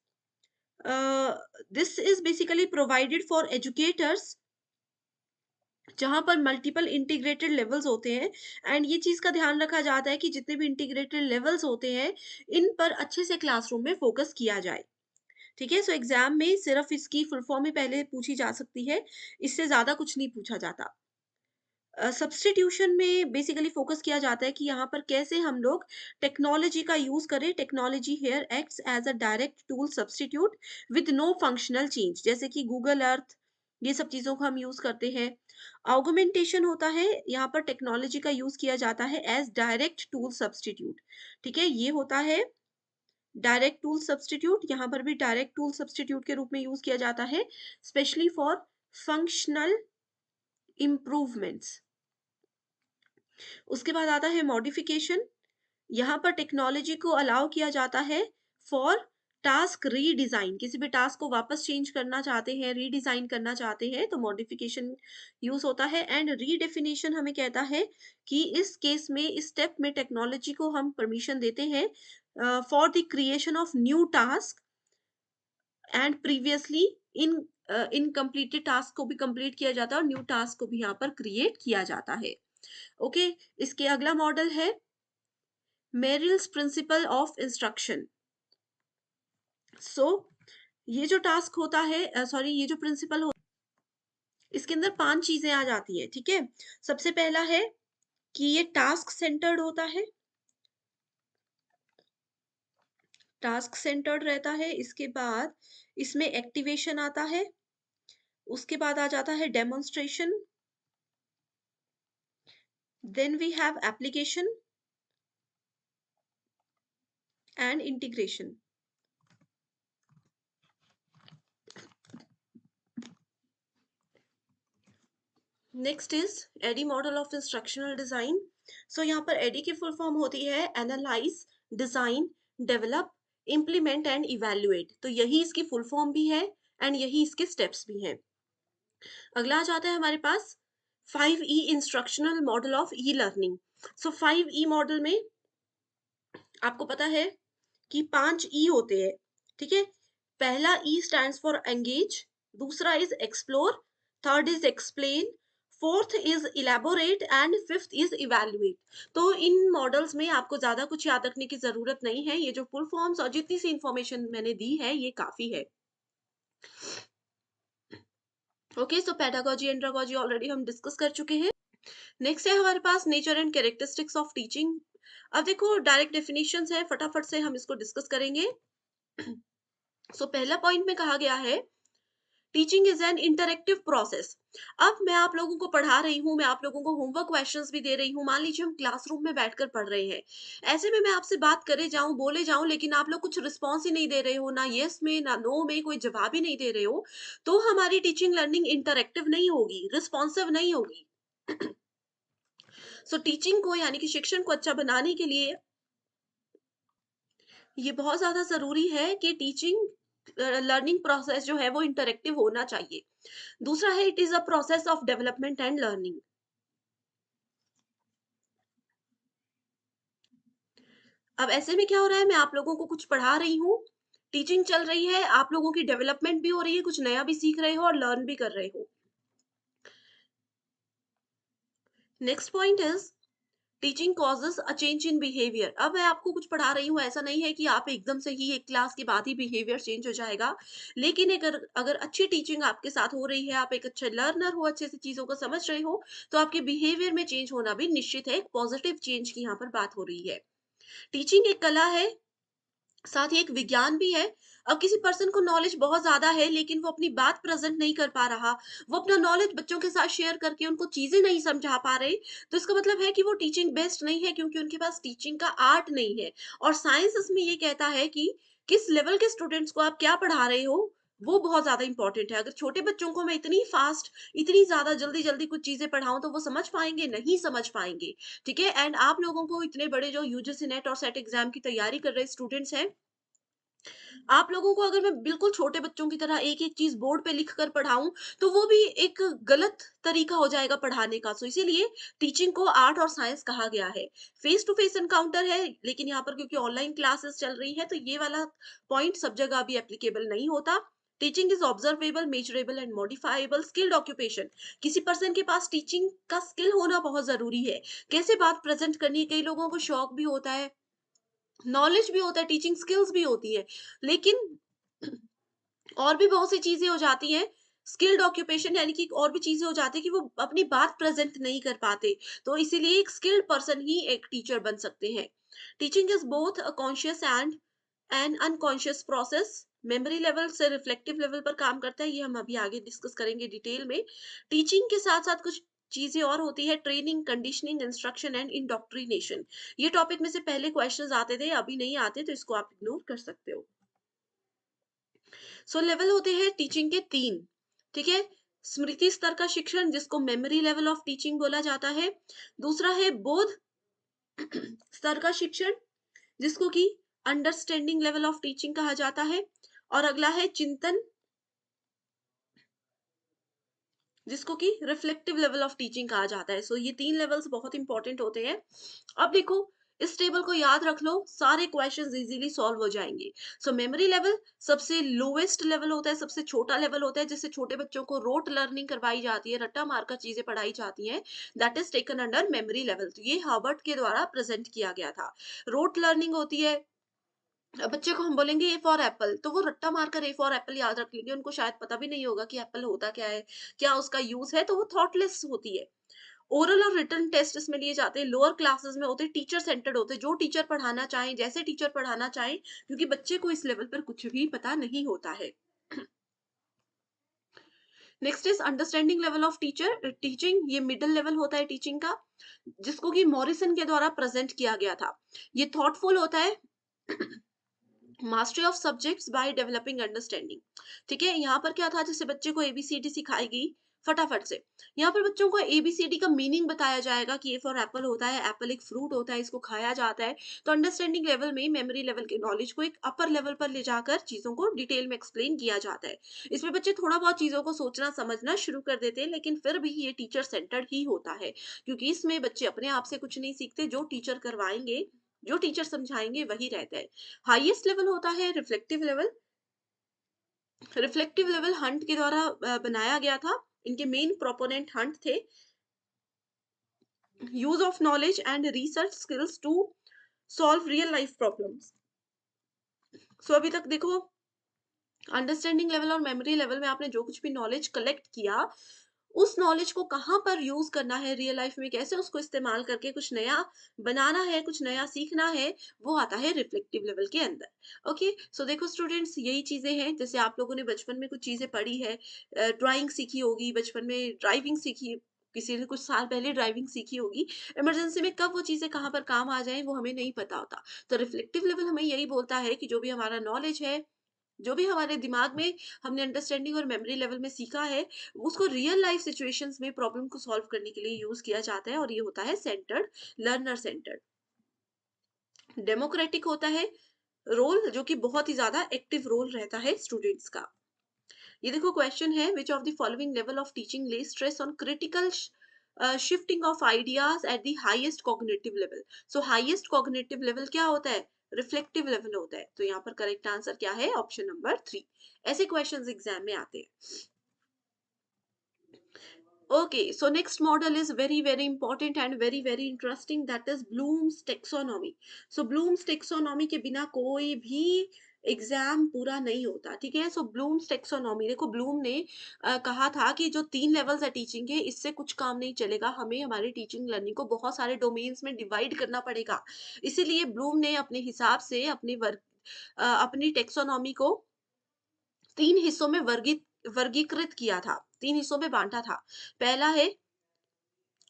Speaker 3: this is basically provided for educators, जहां पर मल्टीपल इंटीग्रेटेड लेवल्स होते हैं। एंड ये चीज का ध्यान रखा जाता है कि जितने भी इंटीग्रेटेड लेवल्स होते हैं इन पर अच्छे से क्लासरूम में फोकस किया जाए। ठीक है, सो एग्जाम में सिर्फ इसकी फुल फॉर्म ही पहले पूछी जा सकती है, इससे ज्यादा कुछ नहीं पूछा जाता। सब्स्टिट्यूशन में बेसिकली फोकस किया जाता है कि यहाँ पर कैसे हम लोग टेक्नोलॉजी का यूज करें। Technology here acts as a direct tool substitute with no functional change, जैसे कि गूगल अर्थ, ये सब चीजों को हम यूज करते हैं। ऑगमेंटेशन होता है, यहाँ पर टेक्नोलॉजी का यूज किया जाता है एज डायरेक्ट टूल सब्स्टिट्यूट। ठीक है, ये होता है डायरेक्ट टूल सब्स्टिट्यूट, यहाँ पर भी डायरेक्ट टूल सब्स्टिट्यूट के रूप में यूज किया जाता है, स्पेशली फॉर फंक्शनल इम्प्रूवमेंट्स। उसके बाद आता है मॉडिफिकेशन, यहाँ पर टेक्नोलॉजी को अलाउ किया जाता है फॉर टास्क रीडिजाइन, किसी भी टास्क को वापस चेंज करना चाहते हैं, रीडिजाइन करना चाहते हैं, तो मॉडिफिकेशन यूज होता है। एंड रीडेफिनेशन हमें कहता है कि इस केस में, इस स्टेप में टेक्नोलॉजी को हम परमिशन देते हैं for the creation of new task, and previously in incompleted task को भी कंप्लीट किया जाता है और न्यू टास्क को भी यहाँ पर क्रिएट किया जाता है। ओके, इसके अगला मॉडल है मेरिल्स प्रिंसिपल ऑफ इंस्ट्रक्शन। सो ये जो टास्क होता है, सॉरी, ये जो प्रिंसिपल हो, इसके अंदर 5 चीजें आ जाती है। ठीक है, सबसे पहला है कि ये टास्क सेंटर्ड होता है, टास्क सेंटर्ड रहता है। इसके बाद इसमें एक्टिवेशन आता है, उसके बाद आ जाता है demonstration, then we have application and integration. Next is ADDIE model of instructional design. So यहाँ पर एडी की फुल फॉर्म होती है analyse, design, develop, implement and evaluate. तो यही इसकी फुल फॉर्म भी है एंड यही इसके स्टेप्स भी हैं। अगला आ जाता है हमारे पास 5E instructional model of e learning. So 5E model में आपको पता है कि 5 ई होते हैं, ठीक है? पहला ई स्टैंड्स फॉर एंगेज, दूसरा is explore, third is explain, fourth is elaborate and fifth is evaluate. तो इन मॉडल्स में आपको ज़्यादा कुछ याद रखने की ज़रूरत नहीं है, ये जो फुल फॉर्म्स और जितनी सी इन्फॉर्मेशन मैंने दी है, ये काफ़ी है। Okay, so pedagogy, andragogy already हम डिस्कस कर चुके हैं। नेक्स्ट है हमारे पास nature and characteristics of teaching. अब देखो डायरेक्ट डेफिनेशंस है, फटाफट से हम इसको डिस्कस करेंगे। सो पहला पॉइंट में कहा गया है teaching is an interactive process. अब मैं आप लोगों को पढ़ा रही हूँ, मैं आप लोगों को होमवर्क क्वेश्चंस भी दे रही हूँ, मान लीजिए हम क्लासरूम में बैठकर पढ़ रहे हैं, ऐसे में मैं आपसे बात करे जाऊं, बोले जाऊं, लेकिन आप लोग कुछ रिस्पॉन्स ही नहीं दे रहे हो, ना यस में ना नो में, कोई जवाब ही नहीं दे रहे हो, तो हमारी टीचिंग लर्निंग इंटरेक्टिव नहीं होगी, रिस्पॉन्सिव नहीं होगी। सो टीचिंग को यानी कि शिक्षण को अच्छा बनाने के लिए ये बहुत ज़्यादा ज़रूरी है कि टीचिंग लर्निंग प्रोसेस जो है वो इंटरेक्टिव होना चाहिए। दूसरा है it is a process of development and learning. अब ऐसे में क्या हो रहा है, मैं आप लोगों को कुछ पढ़ा रही हूँ, टीचिंग चल रही है, आप लोगों की डेवलपमेंट भी हो रही है, कुछ नया भी सीख रहे हो और लर्न भी कर रहे हो। Next point is teaching causes a change in behaviour. अब मैं आपको कुछ पढ़ा रही हूँ, ऐसा नहीं है कि आप एकदम से ही एक क्लास के बाद ही बिहेवियर चेंज हो जाएगा, लेकिन अगर अगर अच्छी टीचिंग आपके साथ हो रही है, आप एक अच्छे लर्नर हो, अच्छे से चीज़ों को समझ रहे हो, तो आपके बिहेवियर में चेंज होना भी निश्चित है, एक पॉजिटिव चेंज की यहाँ पर बात हो रही है। टीचिंग एक कला है, साथ ही एक विज्ञान भी है। अब किसी पर्सन को नॉलेज बहुत ज्यादा है लेकिन वो अपनी बात प्रेजेंट नहीं कर पा रहा, वो अपना नॉलेज बच्चों के साथ शेयर करके उनको चीजें नहीं समझा पा रहे, तो इसका मतलब है कि वो टीचिंग बेस्ट नहीं है, क्योंकि उनके पास टीचिंग का आर्ट नहीं है। और साइंस इसमें ये कहता है कि किस लेवल के स्टूडेंट्स को आप क्या पढ़ा रहे हो, वो बहुत ज्यादा इंपॉर्टेंट है। अगर छोटे बच्चों को मैं इतनी फास्ट, इतनी ज्यादा जल्दी जल्दी कुछ चीजें पढ़ाऊं तो वो समझ पाएंगे? नहीं समझ पाएंगे। ठीक है, एंड आप लोगों को इतने बड़े जो यूजीसी नेट और सेट एग्जाम की तैयारी कर रहे स्टूडेंट्स हैं, आप लोगों को अगर मैं बिल्कुल छोटे बच्चों की तरह एक-एक चीज़ बोर्ड पे लिख कर पढ़ाऊँ, तो वो भी एक गलत तरीका हो जाएगा पढ़ाने का। सो इसीलिए टीचिंग को आर्ट और साइंस कहा गया है। फेस टू फेस एनकाउंटर है, लेकिन यहाँ पर क्योंकि ऑनलाइन क्लासेस चल रही हैं, तो ये वाला पॉइंट सब जगह भी एप्लीकेबल नहीं होता। Teaching is observable, measurable and modifiable skilled occupation. किसी पर्सन के पास टीचिंग का स्किल होना बहुत ज़रूरी है। कैसे बात प्रेज़ेंट करनी है, कई लोगों को शौक भी होता है, नॉलेज भी होता है, टीचिंग स्किल्स भी होती है, लेकिन और भी बहुत सी चीजें हो जाती हैं, स्किल्ड ऑक्यूपेशन यानी कि और भी चीजें हो जाती है कि वो अपनी बात प्रेजेंट नहीं कर पाते, तो इसीलिए एक स्किल्ड पर्सन ही एक टीचर बन सकते हैं। Teaching is both a conscious and N unconscious process. Memory level से रिफ्लेक्टिव लेवल पर काम करता है, ये हम अभी आगे डिस्कस करेंगे डिटेल में। टीचिंग के साथ साथ कुछ चीजें और होती है, training, conditioning, instruction and indoctrination. ये टॉपिक में से पहले क्वेश्चंस आते थे, अभी नहीं आते, तो इसको आप इग्नोर कर सकते हो। सो लेवल होते हैं टीचिंग के 3, ठीक है? स्मृति स्तर का शिक्षण जिसको मेमोरी लेवल ऑफ टीचिंग बोला जाता है। दूसरा है बोध स्तर का शिक्षण जिसको कि अंडरस्टैंडिंग लेवल ऑफ टीचिंग कहा जाता है। और अगला है चिंतन जिसको कि रिफ्लेक्टिव लेवल ऑफ टीचिंग कहा जाता है। सो ये 3 लेवल्स बहुत इंपॉर्टेंट होते हैं। अब देखो, इस टेबल को याद रख लो, सारे क्वेश्चंस इजीली सॉल्व हो जाएंगे। सो मेमोरी लेवल सबसे लोवेस्ट लेवल होता है, सबसे छोटा लेवल होता है, जिससे छोटे बच्चों को रोट लर्निंग करवाई जाती है, रट्टा मार कर चीजें पढ़ाई जाती हैं। That is taken under memory level. तो ये हार्वर्ड के द्वारा प्रेजेंट किया गया था। रोट लर्निंग होती है, बच्चे को हम बोलेंगे ए फॉर एप्पल, तो वो रट्टा मारकर ए फॉर एप्पल याद रख लेंगे, उनको शायद पता भी नहीं होगा कि एप्पल होता क्या है, क्या उसका यूज है, तो वो थॉटलेस होती है। ओरल और रिटन टेस्ट इसमें लिए जाते हैं, लोअर क्लासेस में होते हैं, टीचर सेंटर्ड होते हैं, जो टीचर पढ़ाना चाहें, जैसे टीचर पढ़ाना चाहें, क्योंकि बच्चे को इस लेवल पर कुछ भी पता नहीं होता है। Next is understanding level of teacher teaching, ये मिडिल लेवल होता है टीचिंग का, जिसको कि मॉरिसन के द्वारा प्रेजेंट किया गया था। ये थॉटफुल होता है, mastery of subjects by developing understanding. ठीक है, यहाँ पर क्या था, जैसे बच्चे को एबीसीडी सिखाई गई फटाफट से, यहाँ पर बच्चों को एबीसीडी का मीनिंग बताया जाएगा कि ए फॉर एप्पल होता है, एप्पल एक फ्रूट होता है, इसको खाया जाता है। तो अंडरस्टैंडिंग लेवल में मेमोरी लेवल के नॉलेज को एक अपर लेवल पर ले जाकर चीजों को डिटेल में एक्सप्लेन किया जाता है। इसमें बच्चे थोड़ा बहुत चीजों को सोचना समझना शुरू कर देते हैं, लेकिन फिर भी ये टीचर सेंटर्ड ही होता है, क्योंकि इसमें बच्चे अपने आप से कुछ नहीं सीखते, जो टीचर करवाएंगे जो टीचर समझाएंगे वही रहता है। हाईएस्ट लेवल होता है reflective level. Reflective level Hunt के द्वारा बनाया गया था। इनके मेन प्रोपोनेंट हंट थे। Use of knowledge and research skills to solve real life problems. So अभी तक देखो, अंडरस्टैंडिंग लेवल और मेमोरी लेवल में आपने जो कुछ भी नॉलेज कलेक्ट किया, उस नॉलेज को कहाँ पर यूज करना है रियल लाइफ में, कैसे उसको इस्तेमाल करके कुछ नया बनाना है, कुछ नया सीखना है, वो आता है रिफ्लेक्टिव लेवल के अंदर। ओके, सो देखो स्टूडेंट्स, यही चीजें हैं। जैसे आप लोगों ने बचपन में कुछ चीजें पढ़ी है, ड्राइंग सीखी होगी, बचपन में ड्राइविंग सीखी, किसी ने कुछ साल पहले ड्राइविंग सीखी होगी। इमरजेंसी में कब वो चीजें कहाँ पर काम आ जाए वो हमें नहीं पता होता। तो रिफ्लेक्टिव लेवल हमें यही बोलता है कि जो भी हमारा नॉलेज है, जो भी हमारे दिमाग में हमने अंडरस्टैंडिंग और मेमोरी लेवल में सीखा है, उसको रियल लाइफ सिचुएशंस में प्रॉब्लम को सॉल्व करने के लिए यूज किया जाता है, और ये होता है सेंटर्ड, लर्नर सेंटर्ड। डेमोक्रेटिक होता है रोल, जो कि बहुत ही ज्यादा एक्टिव रोल रहता है स्टूडेंट्स का। ये देखो क्वेश्चन है, which of the following level of teaching lay stress on critical shifting of ideas at the highest cognitive level. So highest cognitive level क्या होता है? रिफ्लेक्टिव लेवल होता है। तो यहाँ पर करेक्ट आंसर क्या है? Option number 3। ऐसे क्वेश्चंस एग्जाम में आते हैं। Okay, so next model is very very important and very very interesting, that is Bloom's taxonomy. So Bloom's taxonomy के बिना कोई भी एग्जाम पूरा नहीं होता, ठीक है। सो ब्लूम्स टेक्सोनॉमी, देखो ब्लूम ने कहा था कि जो 3 लेवल्स है टीचिंग के, इससे कुछ काम नहीं चलेगा, हमें हमारी टीचिंग लर्निंग को बहुत सारे डोमेन्स में डिवाइड करना पड़ेगा। इसीलिए ब्लूम ने अपने हिसाब से अपनी टेक्सोनॉमी को 3 हिस्सों में वर्गीकृत किया था, 3 हिस्सों में बाँटा था। पहला है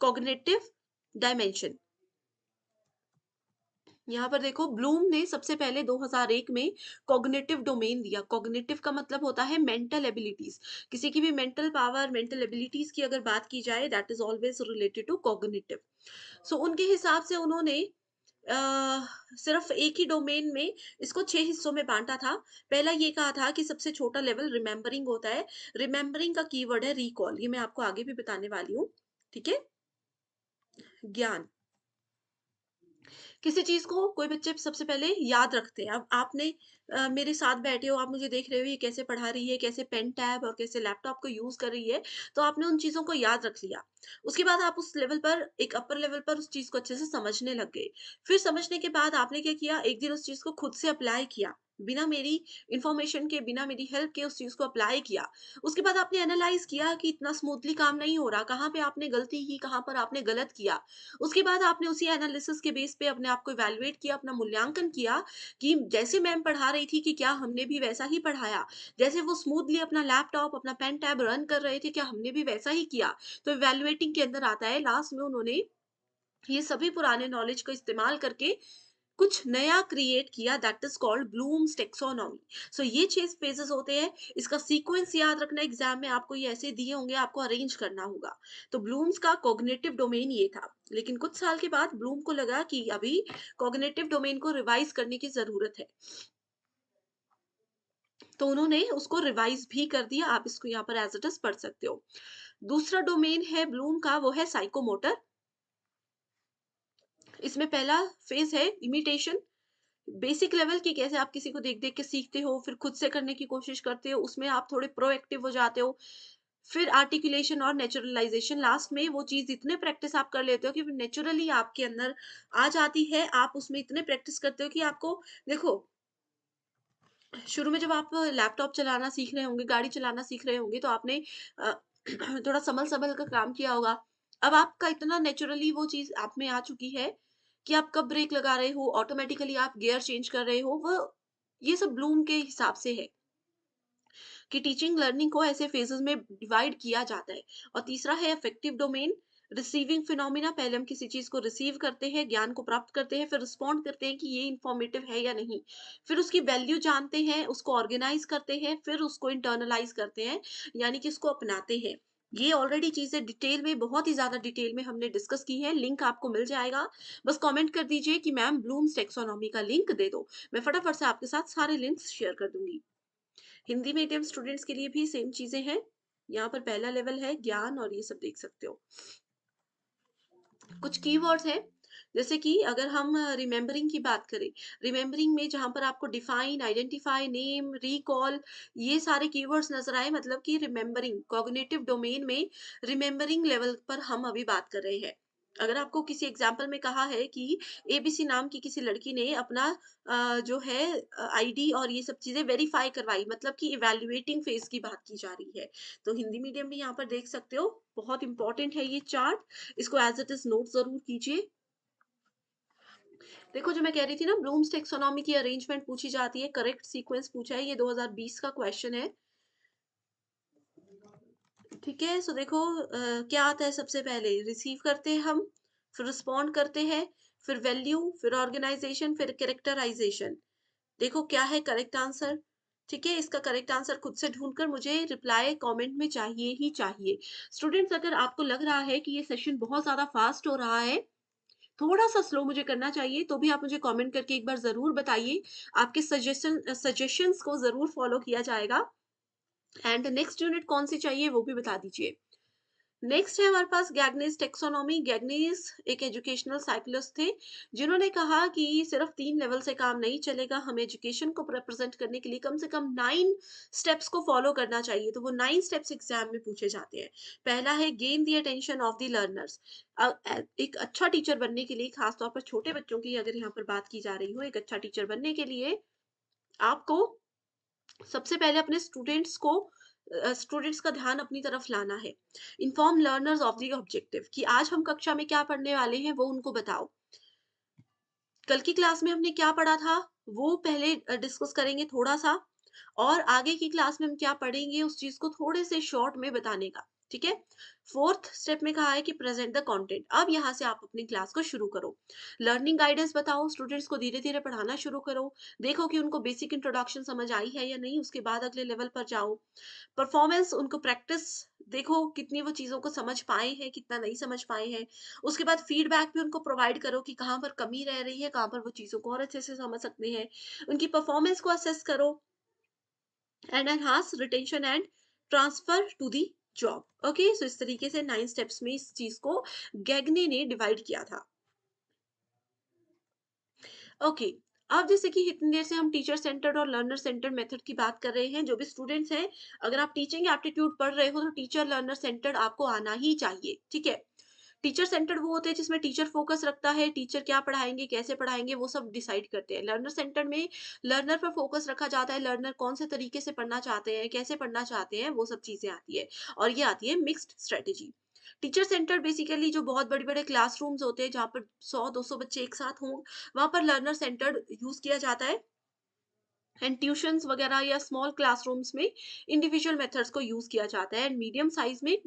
Speaker 3: कॉग्निटिव डायमेंशन। यहाँ पर देखो ब्लूम ने सबसे पहले 2001 में कॉग्निटिव डोमेन दिया। कॉग्निटिव का मतलब होता है मेंटल एबिलिटीज। किसी की भी मेंटल पावर, मेंटल एबिलिटीज की अगर बात की जाए, that is always related to cognitive. So उनके हिसाब से उन्होंने सिर्फ एक ही डोमेन में इसको 6 हिस्सों में बांटा था। पहला ये कहा था कि सबसे छोटा लेवल रिमेम्बरिंग होता है। रिमेम्बरिंग का कीवर्ड है रिकॉल, ये मैं आपको आगे भी बताने वाली हूँ, ठीक है। ज्ञान, किसी चीज को कोई बच्चे सबसे पहले याद रखते हैं। अब आपने मेरे साथ बैठे हो, आप मुझे देख रहे हो ये कैसे पढ़ा रही है, कैसे पेन टैब और कैसे लैपटॉप को यूज कर रही है, तो आपने उन चीजों को याद रख लिया। उसके बाद आप उस लेवल पर, एक अपर लेवल पर उस चीज को अच्छे से समझने लग गए। फिर समझने के बाद आपने क्या किया, एक दिन उस चीज को खुद से अप्लाई किया, बिना मेरी इंफॉर्मेशन के, बिना मेरी हेल्प के उस चीज को अप्लाई किया। उसके बाद आपने एनालाइज किया कि इतना स्मूथली काम नहीं हो रहा, कहाँ पे आपने गलती की, कहाँ पर आपने गलत किया। उसके बाद आपने उसी एनालिसिस के बेस पे अपने आप को इवैल्यूएट किया, अपना मूल्यांकन किया कि जैसे मैम पढ़ा रही थी कि क्या हमने भी वैसा ही पढ़ाया? जैसे वो स्मूथली अपना लैपटॉप, अपना पेन टैब रन कर रहे थे, क्या हमने भी वैसा ही किया? तो इवैल्यूएटिंग के अंदर आता है, लास्ट में उन्होंने ये सभी पुराने नॉलेज को इस्तेमाल करके कुछ नया क्रिएट किया, that is called Bloom's taxonomy. So ये 6 फेजेस होते हैं। इसका सीक्वेंस याद रखना, एग्जाम में आपको ये ऐसे दिए होंगे, आपको अरेंज करना होगा। तो ब्लूम्स का कॉग्निटिव डोमेन ये था, लेकिन कुछ साल के बाद ब्लूम को लगा कि अभी कॉग्निटिव डोमेन को रिवाइज करने की जरूरत है, तो उन्होंने उसको रिवाइज भी कर दिया। आप इसको यहाँ पर एज इट इज पढ़ सकते हो। दूसरा डोमेन है ब्लूम का, वो है साइकोमोटर। इसमें पहला फेज है इमिटेशन, बेसिक लेवल की, कैसे आप किसी को देख देख के सीखते हो, फिर खुद से करने की कोशिश करते हो, उसमें आप थोड़े प्रोएक्टिव हो जाते हो। फिर आर्टिकुलेशन और नेचुरलाइजेशन, लास्ट में वो चीज इतने प्रैक्टिस आप कर लेते हो कि नेचुरली आपके अंदर आ जाती है। आप उसमें इतने प्रैक्टिस करते हो कि आपको, देखो, शुरू में जब आप लैपटॉप चलाना सीख रहे होंगे, गाड़ी चलाना सीख रहे होंगे, तो आपने अ, थोड़ा संभल-संभल कर काम किया होगा। अब आपका इतना नेचुरली वो चीज़ आप में आ चुकी है कि आप कब ब्रेक लगा रहे हो, ऑटोमैटिकली आप गियर चेंज कर रहे हो, वो ये सब ब्लूम के हिसाब से है कि टीचिंग लर्निंग को ऐसे फेजेस में डिवाइड किया जाता है। और तीसरा है अफेक्टिव डोमेन, रिसीविंग फिनोमिना, पहले हम किसी चीज को रिसीव करते हैं, ज्ञान को प्राप्त करते हैं, फिर रिस्पॉन्ड करते हैं कि ये इंफॉर्मेटिव है या नहीं, फिर उसकी वैल्यू जानते हैं, उसको ऑर्गेनाइज करते हैं, फिर उसको इंटरनलाइज करते हैं, यानी कि इसको अपनाते हैं। ये ऑलरेडी चीजें डिटेल में, बहुत ही ज्यादा डिटेल में हमने डिस्कस की है, लिंक आपको मिल जाएगा। बस कमेंट कर दीजिए कि मैम ब्लूम्स टेक्सोनॉमी का लिंक दे दो, मैं फटाफट से आपके साथ सारे लिंक्स शेयर कर दूंगी। हिंदी मीडियम स्टूडेंट्स के लिए भी सेम चीजें हैं। यहाँ पर पहला लेवल है ज्ञान, और ये सब देख सकते हो। कुछ कीवर्ड्स हैं, जैसे कि अगर हम रिमेंबरिंग की बात करें, रिमेंबरिंग में जहाँ पर आपको डिफाइन, आइडेंटिफाई, नेम, रिकॉल ये सारे कीवर्ड्स नज़र आए, मतलब कि रिमेंबरिंग कॉग्निटिव डोमेन में रिमेंबरिंग लेवल पर हम अभी बात कर रहे हैं। अगर आपको किसी एग्जाम्पल में कहा है कि एबीसी नाम की किसी लड़की ने अपना जो है आईडी और ये सब चीज़ें वेरीफाई करवाई, मतलब कि इवैल्यूएटिंग फेज़ की बात की जा रही है। तो हिंदी मीडियम में यहाँ पर देख सकते हो, बहुत इंपॉर्टेंट है ये चार्ट, इसको एज़ इट इज़ नोट ज़रूर कीजिए। देखो जो मैं कह रही थी ना, ब्लूम्स टेक्सोनॉमी की अरेंजमेंट पूछी जाती है, करेक्ट सीक्वेंस पूछा है, ये 2020 का क्वेश्चन है। ठीक है, सो देखो क्या आता है सबसे पहले, रिसीव करते हैं हम, फिर रिस्पॉन्ड करते हैं, फिर वैल्यू, फिर ऑर्गेनाइजेशन, फिर कैरेक्टराइजेशन। देखो क्या है करेक्ट आंसर। ठीक है, इसका करेक्ट आंसर खुद से ढूंढकर मुझे रिप्लाई कमेंट में चाहिए ही चाहिए। स्टूडेंट्स, अगर आपको लग रहा है कि ये सेशन बहुत ज्यादा फास्ट हो रहा है, थोड़ा सा स्लो मुझे करना चाहिए, तो भी आप मुझे कमेंट करके एक बार जरूर बताइए। आपके सजेशंस को जरूर फॉलो किया जाएगा। एंड नेक्स्ट यूनिट कौन सी चाहिए वो भी बता दीजिए। नेक्स्ट है हमारे पास गैगनीज टेक्सोनॉमी। गैगनीज एक एजुकेशनल साइकोलॉजिस्ट थे, जिन्होंने कहा कि सिर्फ 3 लेवल से काम नहीं चलेगा, हमें एजुकेशन को रिप्रेजेंट करने के लिए कम से कम 9 स्टेप्स को फॉलो करना चाहिए। तो वो 9 स्टेप्स एग्जाम में पूछे जाते हैं। पहला है gain the attention of the learners. एक अच्छा टीचर बनने के लिए, खासतौर पर छोटे बच्चों की अगर यहाँ पर बात की जा रही हो, एक अच्छा टीचर बनने के लिए आपको सबसे पहले अपने स्टूडेंट्स का ध्यान अपनी तरफ लाना है। Inform learners of the objective, कि आज हम कक्षा में क्या पढ़ने वाले हैं वो उनको बताओ। कल की क्लास में हमने क्या पढ़ा था वो पहले डिस्कस करेंगे थोड़ा सा, और आगे की क्लास में हम क्या पढ़ेंगे उस चीज को थोड़े से शॉर्ट में बताने का। ठीक है, फोर्थ स्टेप में कहा है कि प्रेजेंट द कंटेंट। अब यहाँ से आप अपनी क्लास को शुरू करो। लर्निंग गाइडेंस बताओ, स्टूडेंट्स को धीरे धीरे पढ़ाना शुरू करो। देखो कि उनको बेसिक इंट्रोडक्शन समझ आई है या नहीं, उसके बाद अगले लेवल पर जाओ। परफॉर्मेंस, उनको प्रैक्टिस, देखो कितनी वो चीज़ों को समझ पाए हैं, कितना नहीं समझ पाए हैं। उसके बाद फीडबैक भी उनको प्रोवाइड करो कि कहाँ पर कमी रह रही है, कहाँ पर वो चीज़ों को और अच्छे से समझ सकते हैं। उनकी परफॉर्मेंस को असेस करो and enhance retention and transfer to the job. Okay, so इस तरीके से 9 स्टेप्स में इस चीज़ को गैगने ने डिवाइड किया था। ओके, अब जैसे कि इतनी देर से हम टीचर सेंटर्ड और लर्नर सेंटर्ड मेथड की बात कर रहे हैं। जो भी स्टूडेंट्स हैं, अगर आप टीचिंग एप्टीट्यूड पढ़ रहे हो तो टीचर लर्नर सेंटर्ड आपको आना ही चाहिए। ठीक है, टीचर सेंटर्ड वो होते हैं जिसमें टीचर फोकस रखता है, टीचर क्या पढ़ाएंगे, कैसे पढ़ाएंगे, वो सब डिसाइड करते हैं। लर्नर सेंटर्ड में लर्नर पर फोकस रखा जाता है, लर्नर कौन से तरीके से पढ़ना चाहते हैं, कैसे पढ़ना चाहते हैं, वो सब चीजें आती है। और ये आती है mixed strategy. Teacher centre basically जो बहुत बड़े बड़े क्लासरूम्स होते हैं, जहाँ पर 100-200 बच्चे एक साथ हों, वहां पर लर्नर सेंटर्ड यूज किया जाता है। एंड ट्यूशंस वगैरह या स्मॉल क्लासरूम्स में इंडिविजुअल मेथड्स को यूज किया जाता है, एंड मीडियम साइज में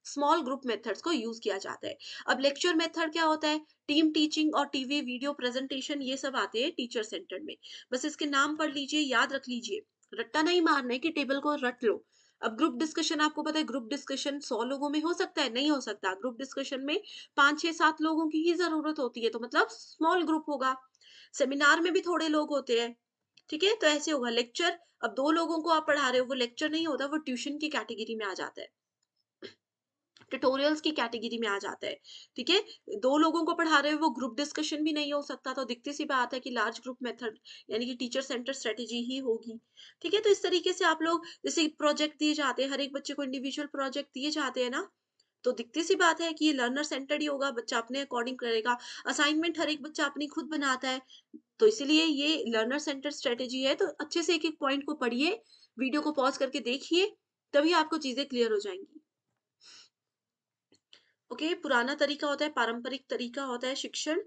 Speaker 3: स्मॉल ग्रुप मेथड्स को यूज किया जाता है। अब लेक्चर मेथड क्या होता है, टीम टीचिंग और टीवी वीडियो प्रेजेंटेशन, ये सब आते हैं टीचर सेंटर में। बस इसके नाम पढ़ लीजिए, याद रख लीजिए, रट्टा नहीं मारना है कि टेबल को रट लो। अब ग्रुप डिस्कशन, आपको पता है ग्रुप डिस्कशन 100 लोगों में हो सकता है, नहीं हो सकता। ग्रुप डिस्कशन में 5 6 7 लोगों की ही जरूरत होती है, तो मतलब स्मॉल ग्रुप होगा। सेमिनार में भी थोड़े लोग होते हैं। ठीक है, तो ऐसे होगा लेक्चर। अब 2 लोगों को आप पढ़ा रहे हो, वो लेक्चर नहीं होता, वो ट्यूशन की कैटेगरी में आ जाता है, ट्यूटोरियल्स की कैटेगरी में आ जाता है। ठीक है, 2 लोगों को पढ़ा रहे हो, वो ग्रुप डिस्कशन भी नहीं हो सकता, तो दिखती सी बात है कि लार्ज ग्रुप मेथड यानी कि टीचर सेंटर स्ट्रेटेजी ही होगी। ठीक है, तो इस तरीके से आप लोग, जैसे प्रोजेक्ट दिए जाते हैं, हर एक बच्चे को इंडिविजुअल प्रोजेक्ट दिए जाते हैं ना, तो दिखती सी बात है कि ये लर्नर सेंटर्ड ही होगा, बच्चा अपने अकॉर्डिंग करेगा। असाइनमेंट हर एक बच्चा अपनी खुद बनाता है, तो इसीलिए ये लर्नर सेंटर स्ट्रेटेजी है। तो अच्छे से एक एक पॉइंट को पढ़िए, वीडियो को पॉज करके देखिए, तभी आपको चीजें क्लियर हो जाएंगी। ओके, पुराना तरीका होता है, पारंपरिक तरीका होता है शिक्षण,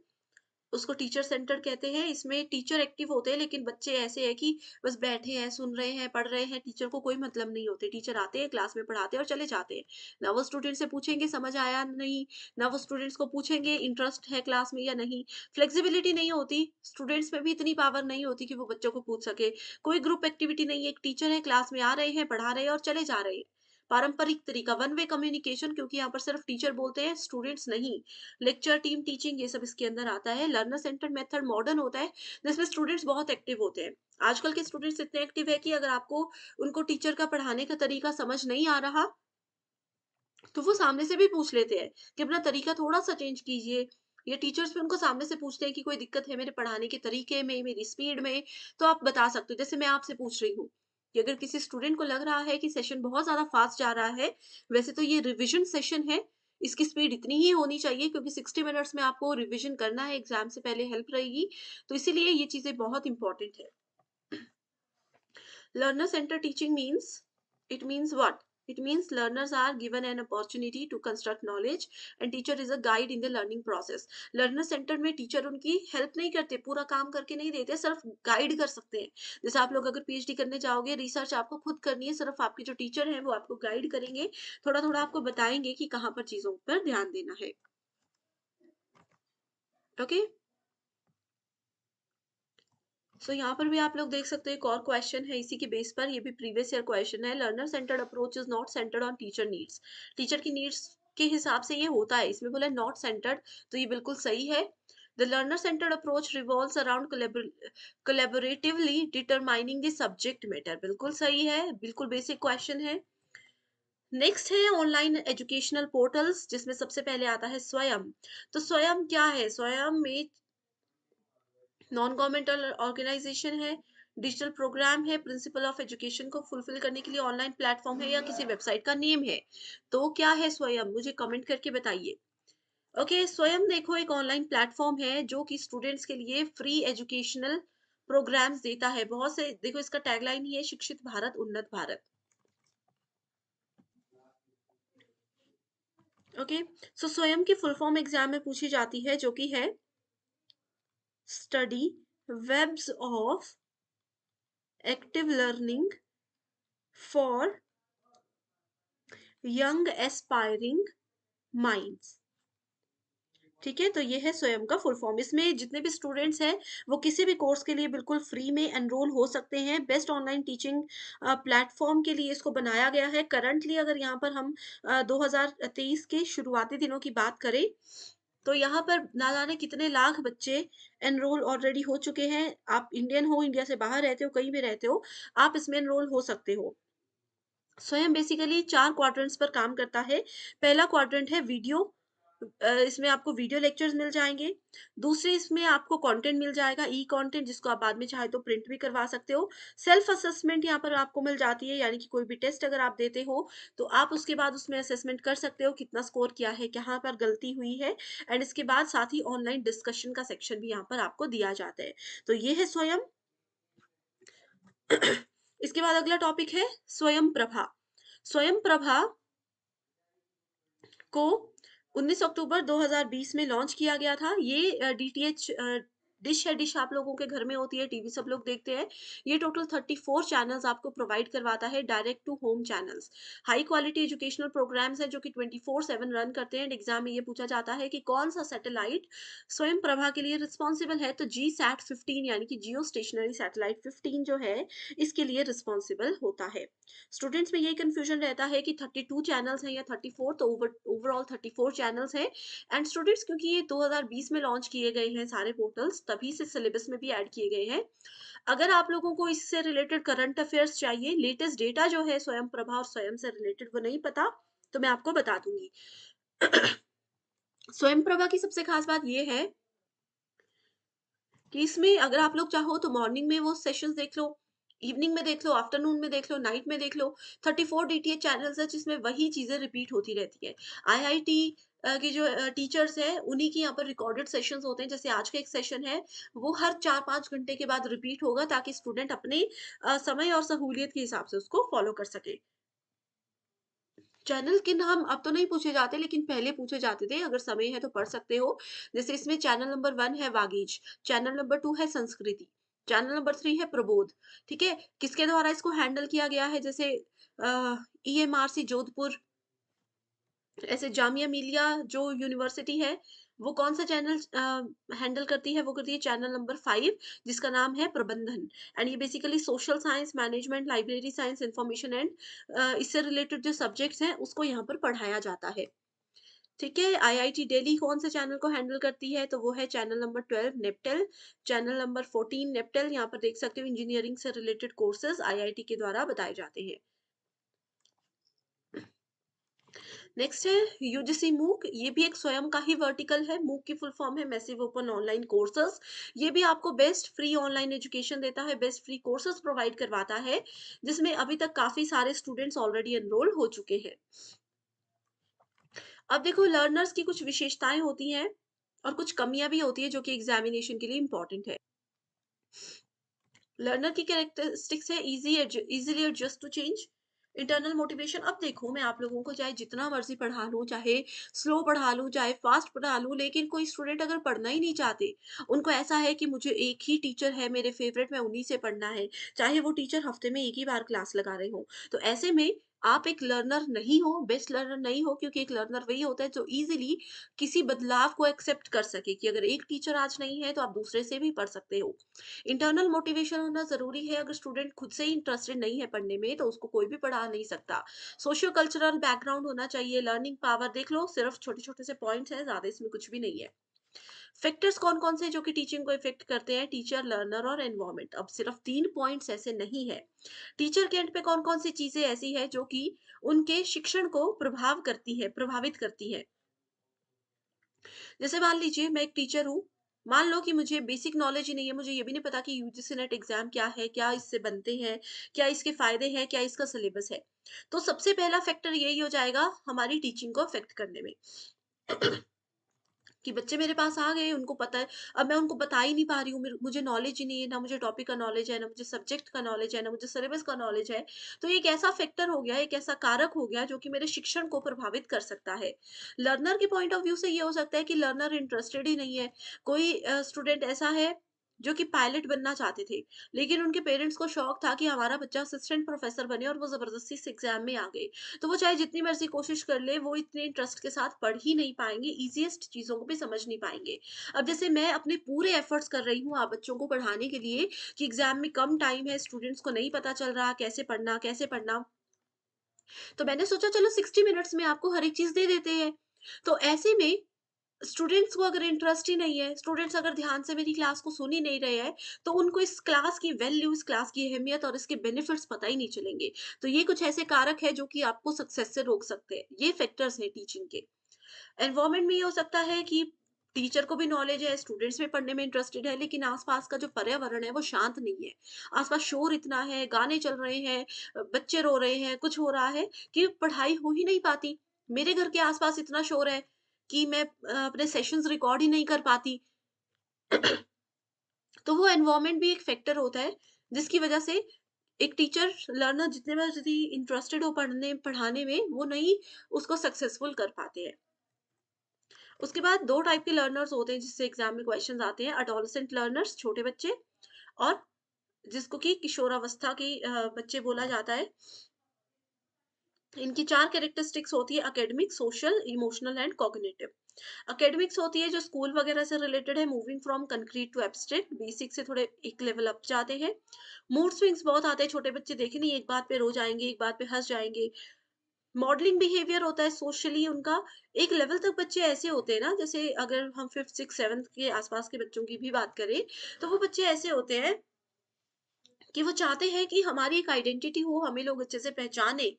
Speaker 3: उसको टीचर सेंटर कहते हैं। इसमें टीचर एक्टिव होते हैं, लेकिन बच्चे ऐसे हैं कि बस बैठे हैं, सुन रहे हैं, पढ़ रहे हैं, टीचर को कोई मतलब नहीं होते। टीचर आते हैं, क्लास में पढ़ाते हैं और चले जाते हैं। ना वो स्टूडेंट से पूछेंगे समझ आया नहीं, ना वो स्टूडेंट्स को पूछेंगे इंटरेस्ट है क्लास में या नहीं। फ्लेक्सिबिलिटी नहीं होती, स्टूडेंट्स में भी इतनी पावर नहीं होती कि वो बच्चों को पूछ सके। कोई ग्रुप एक्टिविटी नहीं है, एक टीचर है, क्लास में आ रहे हैं, पढ़ा रहे हैं और चले जा रहे हैं। पारंपरिक तरीका, वन वे कम्युनिकेशन, क्योंकि यहाँ पर सिर्फ टीचर बोलते हैं, स्टूडेंट्स नहीं। लेक्चर, टीम टीचिंग, ये सब इसके अंदर आता है। लर्नर सेंटर्ड मेथड मॉडर्न होता है, जिसमें स्टूडेंट्स बहुत एक्टिव होते हैं। आजकल के स्टूडेंट्स इतने एक्टिव है कि अगर आपको उनको टीचर का पढ़ाने का तरीका समझ नहीं आ रहा, तो वो सामने से भी पूछ लेते हैं कि अपना तरीका थोड़ा सा चेंज कीजिए। या टीचर्स भी उनको सामने से पूछते हैं कि कोई दिक्कत है मेरे पढ़ाने के तरीके में, मेरी स्पीड में, तो आप बता सकते हो। जैसे मैं आपसे पूछ रही हूँ कि अगर किसी स्टूडेंट को लग रहा है कि सेशन बहुत ज़्यादा फास्ट जा रहा है, वैसे तो ये रिविज़न सेशन है, इसकी स्पीड इतनी ही होनी चाहिए क्योंकि 60 मिनट्स में आपको रिविज़न करना है, एग्ज़ाम से पहले हेल्प रहेगी, तो इसीलिए ये चीज़ें बहुत इम्पोर्टेंट है। Learner centered teaching means, it means what? It means learners are given an opportunity to construct knowledge and teacher is a guide in the learning process. Learner centered में टीचर उनकी help नहीं करते, पूरा काम करके नहीं देते, सिर्फ गाइड कर सकते हैं। जैसे आप लोग अगर पीएचडी करने जाओगे, रिसर्च आपको खुद करनी है, सिर्फ आपके जो टीचर हैं वो आपको गाइड करेंगे, थोड़ा थोड़ा आपको बताएंगे कि कहाँ पर चीजों पर ध्यान देना है। ओके, सो यहाँ पर भी आप लोग देख सकते हो एक और क्वेश्चन है इसी के बेस पर, ये भी प्रीवियस ईयर क्वेश्चन है। Learner centred approach is not centred on teacher needs. Teacher की नीड्स के हिसाब से ये होता है, इसमें बोला नॉट सेंटर्ड, तो ये बिल्कुल सही है। The learner centred approach revolves around collaboratively determining the subject matter, बिल्कुल सही है, बिल्कुल बेसिक क्वेश्चन है। नेक्स्ट है ऑनलाइन एजुकेशनल पोर्टल्स, जिसमें सबसे पहले आता है स्वयं। तो स्वयं क्या है? स्वयं में नॉन गवर्नमेंटल ऑर्गेनाइजेशन है, डिजिटल प्रोग्राम है, प्रिंसिपल ऑफ एजुकेशन को फुलफिल करने के लिए ऑनलाइन प्लेटफॉर्म है, या किसी वेबसाइट का नेम है? तो क्या है स्वयं? मुझे कमेंट करके बताइए। ओके, स्वयं देखो एक ऑनलाइन प्लेटफॉर्म है जो कि स्टूडेंट्स के लिए फ्री एजुकेशनल प्रोग्राम्स देता है। बहुत से, देखो इसका टैगलाइन ही है शिक्षित भारत उन्नत भारत। ओके, सो स्वयं की फुल फॉर्म एग्जाम में पूछी जाती है, जो कि है study webs of active learning for young aspiring minds. ठीक है, तो ये है स्वयं का फुल फॉर्म। इसमें जितने भी स्टूडेंट्स हैं वो किसी भी कोर्स के लिए बिल्कुल फ्री में एनरोल हो सकते हैं। बेस्ट ऑनलाइन टीचिंग प्लेटफॉर्म के लिए इसको बनाया गया है। करंटली अगर यहाँ पर हम 2023 के शुरुआती दिनों की बात करें, तो यहाँ पर ना जाने कितने लाख बच्चे एनरोल ऑलरेडी हो चुके हैं। आप इंडियन हो, इंडिया से बाहर रहते हो, कहीं भी रहते हो, आप इसमें एनरोल हो सकते हो। स्वयं बेसिकली 4 क्वाड्रेंट्स पर काम करता है। पहला क्वाड्रेंट है वीडियो, इसमें आपको वीडियो लेक्चर्स मिल जाएँगे। दूसरे इसमें आपको कंटेंट मिल जाएगा, ई कंटेंट, जिसको आप बाद में चाहे तो प्रिंट भी करवा सकते हो। सेल्फ असेसमेंट यहाँ पर आपको मिल जाती है, यानी कि कोई भी टेस्ट अगर आप देते हो, तो आप उसके बाद उसमें असेसमेंट कर सकते हो, कितना स्कोर किया है, कहाँ पर गलती हुई है, एंड इसके बाद साथ ही ऑनलाइन डिस्कशन का सेक्शन भी यहाँ पर आपको दिया जाता है। तो ये है स्वयं। इसके बाद अगला टॉपिक है स्वयं प्रभा। स्वयं प्रभा को 19 अक्टूबर 2020 में लॉन्च किया गया था। ये डीटीएच डिश है, डिश आप लोगों के घर में होती है, टीवी सब लोग देखते हैं। ये टोटल 34 चैनल्स आपको प्रोवाइड करवाता है, direct to home channels. High quality educational programmes हैं जो कि 24/7 रन करते हैं। एग्जाम में ये पूछा जाता है कि कौन सा सैटेलाइट स्वयं प्रभा के लिए रिस्पॉन्सिबल है, तो जी सैट 15 यानी कि जियो स्टेशनरी सैटेलाइट 15 जो है इसके लिए रिस्पॉन्सिबल होता है। स्टूडेंट्स में यही कंफ्यूजन रहता है कि 32 चैनल्स हैं या 34, तो ओवरऑल 34 चैनल्स हैं। एंड स्टूडेंट्स, क्योंकि ये 2020 में लॉन्च किए गए हैं सारे पोर्टल्स, तभी से सिलेबस में भी ऐड किए गए हैं। अगर आप लोगों को इससे रिलेटेड करंट अफेयर्स चाहिए, लेटेस्ट डेटा जो है स्वयं प्रभा और स्वयं से रिलेटेड वो नहीं पता, तो मैं आपको बता दूंगी। स्वयं प्रभा की सबसे खास बात ये है कि इसमें अगर आप लोग चाहो तो मॉर्निंग में वो सेशंस देख लो, इवनिंग में देख लो, आफ्टरनून में देख लो, नाइट में देख लो। 34 डीटीएच चैनल्स है जिसमें वही चीजें रिपीट होती रहती है। आईआईटी के जो टीचर्स हैं उन्हीं की यहाँ पर रिकॉर्डेड सेशंस होते हैं। जैसे आज का एक सेशन है, वो हर 4-5 घंटे के बाद रिपीट होगा, ताकि स्टूडेंट अपने समय और सहूलियत के हिसाब से उसको फॉलो कर सके। चैनल के नाम अब तो नहीं पूछे जाते, लेकिन पहले पूछे जाते थे, अगर समय है तो पढ़ सकते हो। जैसे इसमें चैनल नंबर 1 है वागीज, चैनल नंबर 2 है संस्कृति, चैनल नंबर 3 है प्रबोध। ठीक है, किसके द्वारा इसको हैंडल किया गया है? जैसे ईएमआरसी जोधपुर, ऐसे जामिया मिलिया जो यूनिवर्सिटी है, वो कौन सा चैनल हैंडल करती है? वो करती है चैनल नंबर 5, जिसका नाम है प्रबंधन। एंड ये basically social science, management, library science, information and इससे रिलेटेड जो सब्जेक्ट्स हैं उसको यहाँ पर पढ़ाया जाता है। ठीक है, आईआईटी दिल्ली कौन से चैनल को हैंडल करती है? तो वो है चैनल नंबर 12 नेप्टेल, चैनल नंबर 14 नेप्टेल। यहाँ पर देख सकते हो इंजीनियरिंग से रिलेटेड कोर्सेज आईआईटी के द्वारा बताए जाते हैं। नेक्स्ट है यूजीसी मूक, ये भी एक स्वयं का ही वर्टिकल है। मूक की फुल फॉर्म है मैसिव ओपन ऑनलाइन कोर्सेज। ये भी आपको बेस्ट फ्री ऑनलाइन एजुकेशन देता है, बेस्ट फ्री कोर्सेज प्रोवाइड करवाता है, जिसमें अभी तक काफी सारे स्टूडेंट्स ऑलरेडी एनरोल हो चुके हैं। अब देखो, लर्नर्स की कुछ विशेषताएं होती हैं और कुछ कमियां भी होती है जो कि एग्जामिनेशन के लिए इंपॉर्टेंट है। लर्नर की कैरेक्टरिस्टिक्स है easily adjust to change, internal motivation. अब देखो, मैं आप लोगों को चाहे जितना मर्जी पढ़ा लूं, चाहे स्लो पढ़ा लूं, चाहे फास्ट पढ़ा लूं, लेकिन कोई स्टूडेंट अगर पढ़ना ही नहीं चाहते, उनको ऐसा है कि मुझे एक ही टीचर है मेरे फेवरेट, मैं उन्हीं से पढ़ना है, चाहे वो टीचर हफ्ते में एक ही बार क्लास लगा रहे हो, तो ऐसे में आप एक लर्नर नहीं हो, बेस्ट लर्नर नहीं हो। क्योंकि एक लर्नर वही होता है जो इजीली किसी बदलाव को एक्सेप्ट कर सके कि अगर एक टीचर आज नहीं है तो आप दूसरे से भी पढ़ सकते हो। इंटरनल मोटिवेशन होना ज़रूरी है। अगर स्टूडेंट खुद से ही इंटरेस्टेड नहीं है पढ़ने में, तो उसको कोई भी पढ़ा नहीं सकता। सोशियो कल्चरल बैकग्राउंड होना चाहिए, लर्निंग पावर देख लो, सिर्फ छोटे-छोटे से पॉइंट्स हैं, ज़्यादा इसमें कुछ भी नहीं है। फैक्टर्स कौन-कौन से जो कि टीचिंग को इफ़ेक्ट करते हैं? टीचर, लर्नर और एनवायरनमेंट। अब सिर्फ 3 पॉइंट्स ऐसे नहीं है। टीचर के एंड पे कौन-कौन सी चीज़ें ऐसी हैं जो कि उनके शिक्षण को प्रभावित करती हैं? जैसे मान लीजिए, मैं एक टीचर हूँ, मान लो कि मुझे बेसिक नॉलेज ही नहीं है, मुझे ये भी नहीं पता कि यूजीसी नेट एग्ज़ाम क्या है, क्या इससे बनते हैं, क्या इसके फ़ायदे हैं, क्या इसका सिलेबस है। तो सबसे पहला फैक्टर यही हो जाएगा हमारी टीचिंग को अफ़ेक्ट करने में। कि बच्चे मेरे पास आ गए, उनको पता है, अब मैं उनको बता ही नहीं पा रही हूँ, मुझे नॉलेज ही नहीं है, ना मुझे टॉपिक का नॉलेज है, ना मुझे सब्जेक्ट का नॉलेज है, ना मुझे सिलेबस का नॉलेज है। तो ये एक ऐसा फैक्टर हो गया, एक ऐसा कारक हो गया जो कि मेरे शिक्षण को प्रभावित कर सकता है। लर्नर के पॉइंट ऑफ व्यू से ये हो सकता है कि लर्नर इंटरेस्टेड ही नहीं है। कोई स्टूडेंट ऐसा है जो कि पायलट बनना चाहते थे, लेकिन उनके पेरेंट्स को शौक था कि हमारा बच्चा असिस्टेंट प्रोफेसर बने, और वो ज़बरदस्ती से एग्ज़ाम में आ गए। तो वो चाहे जितनी मर्ज़ी कोशिश कर ले, वो इतने इंटरेस्ट के साथ पढ़ ही नहीं पाएँगे, ईज़ीएस्ट चीज़ों को भी समझ नहीं पाएँगे। अब जैसे मैं अपने पूरे एफर्ट्स कर रही हूँ आप बच्चों को पढ़ाने के लिए कि एग्ज़ाम में कम टाइम है, स्टूडेंट्स को नहीं पता चल रहा कैसे पढ़ना, तो मैंने सोचा चलो 60 मिनट्स में आपको हर एक चीज़ दे देते हैं। तो ऐसे में स्टूडेंट्स को अगर इंटरेस्ट ही नहीं है, स्टूडेंट्स अगर ध्यान से मेरी क्लास को सुन ही नहीं रहे हैं, तो उनको इस क्लास की वैल्यू, इस क्लास की अहमियत और इसके बेनिफिट्स पता ही नहीं चलेंगे। तो ये कुछ ऐसे कारक है जो कि आपको सक्सेस से रोक सकते हैं। ये फैक्टर्स हैं टीचिंग के। एनवायरनमेंट में ये हो सकता है कि टीचर को भी नॉलेज है, स्टूडेंट्स भी पढ़ने में इंटरेस्टेड है, लेकिन आसपास का जो पर्यावरण है वो शांत नहीं है। आसपास शोर इतना है, गाने चल रहे हैं, बच्चे रो रहे हैं, कुछ हो रहा है कि पढ़ाई हो ही नहीं पाती। मेरे घर के आसपास इतना शोर है कि मैं अपने सेशंस रिकॉर्ड ही नहीं कर पाती। तो वो एनवायरनमेंट भी एक फैक्टर होता है, जिसकी वजह से एक टीचर, लर्नर जितने मर्ज़ी इंटरेस्टेड हो पढ़ाने में, वो नहीं उसको सक्सेसफुल कर पाते हैं। उसके बाद 2 टाइप के लर्नर्स होते हैं जिससे एग्ज़ाम में क्वेश्चन्स आते हैं, एडोलेसेंट लर्नर्स, छोटे बच्चे, और जिसको कि किशोरावस्था के बच्चे बोला जाता है। इनकी 4 कैरेक्टरिस्टिक्स होती है: academic, social, emotional and cognitive. Academics होती है जो स्कूल वगैरह से रिलेटेड है, moving from concrete to abstract, basic से थोड़े एक लेवल अप जाते हैं। मूड स्विंग्स बहुत आते हैं, छोटे बच्चे देखे नहीं, एक बात पे रो जाएँगे, एक बात पे हँस जाएँगे। मॉडलिंग बिहेवियर होता है सोशली उनका, एक लेवल तक बच्चे ऐसे होते हैं ना, जैसे अगर हम 5th, 6th, 7th के आसपास के बच्चों की भी बात करें, तो वो बच्चे ऐसे होते हैं कि वो चाहते हैं कि हमारी एक आइडेंटिटी हो, हमें लोग अच्छे से पहचाने।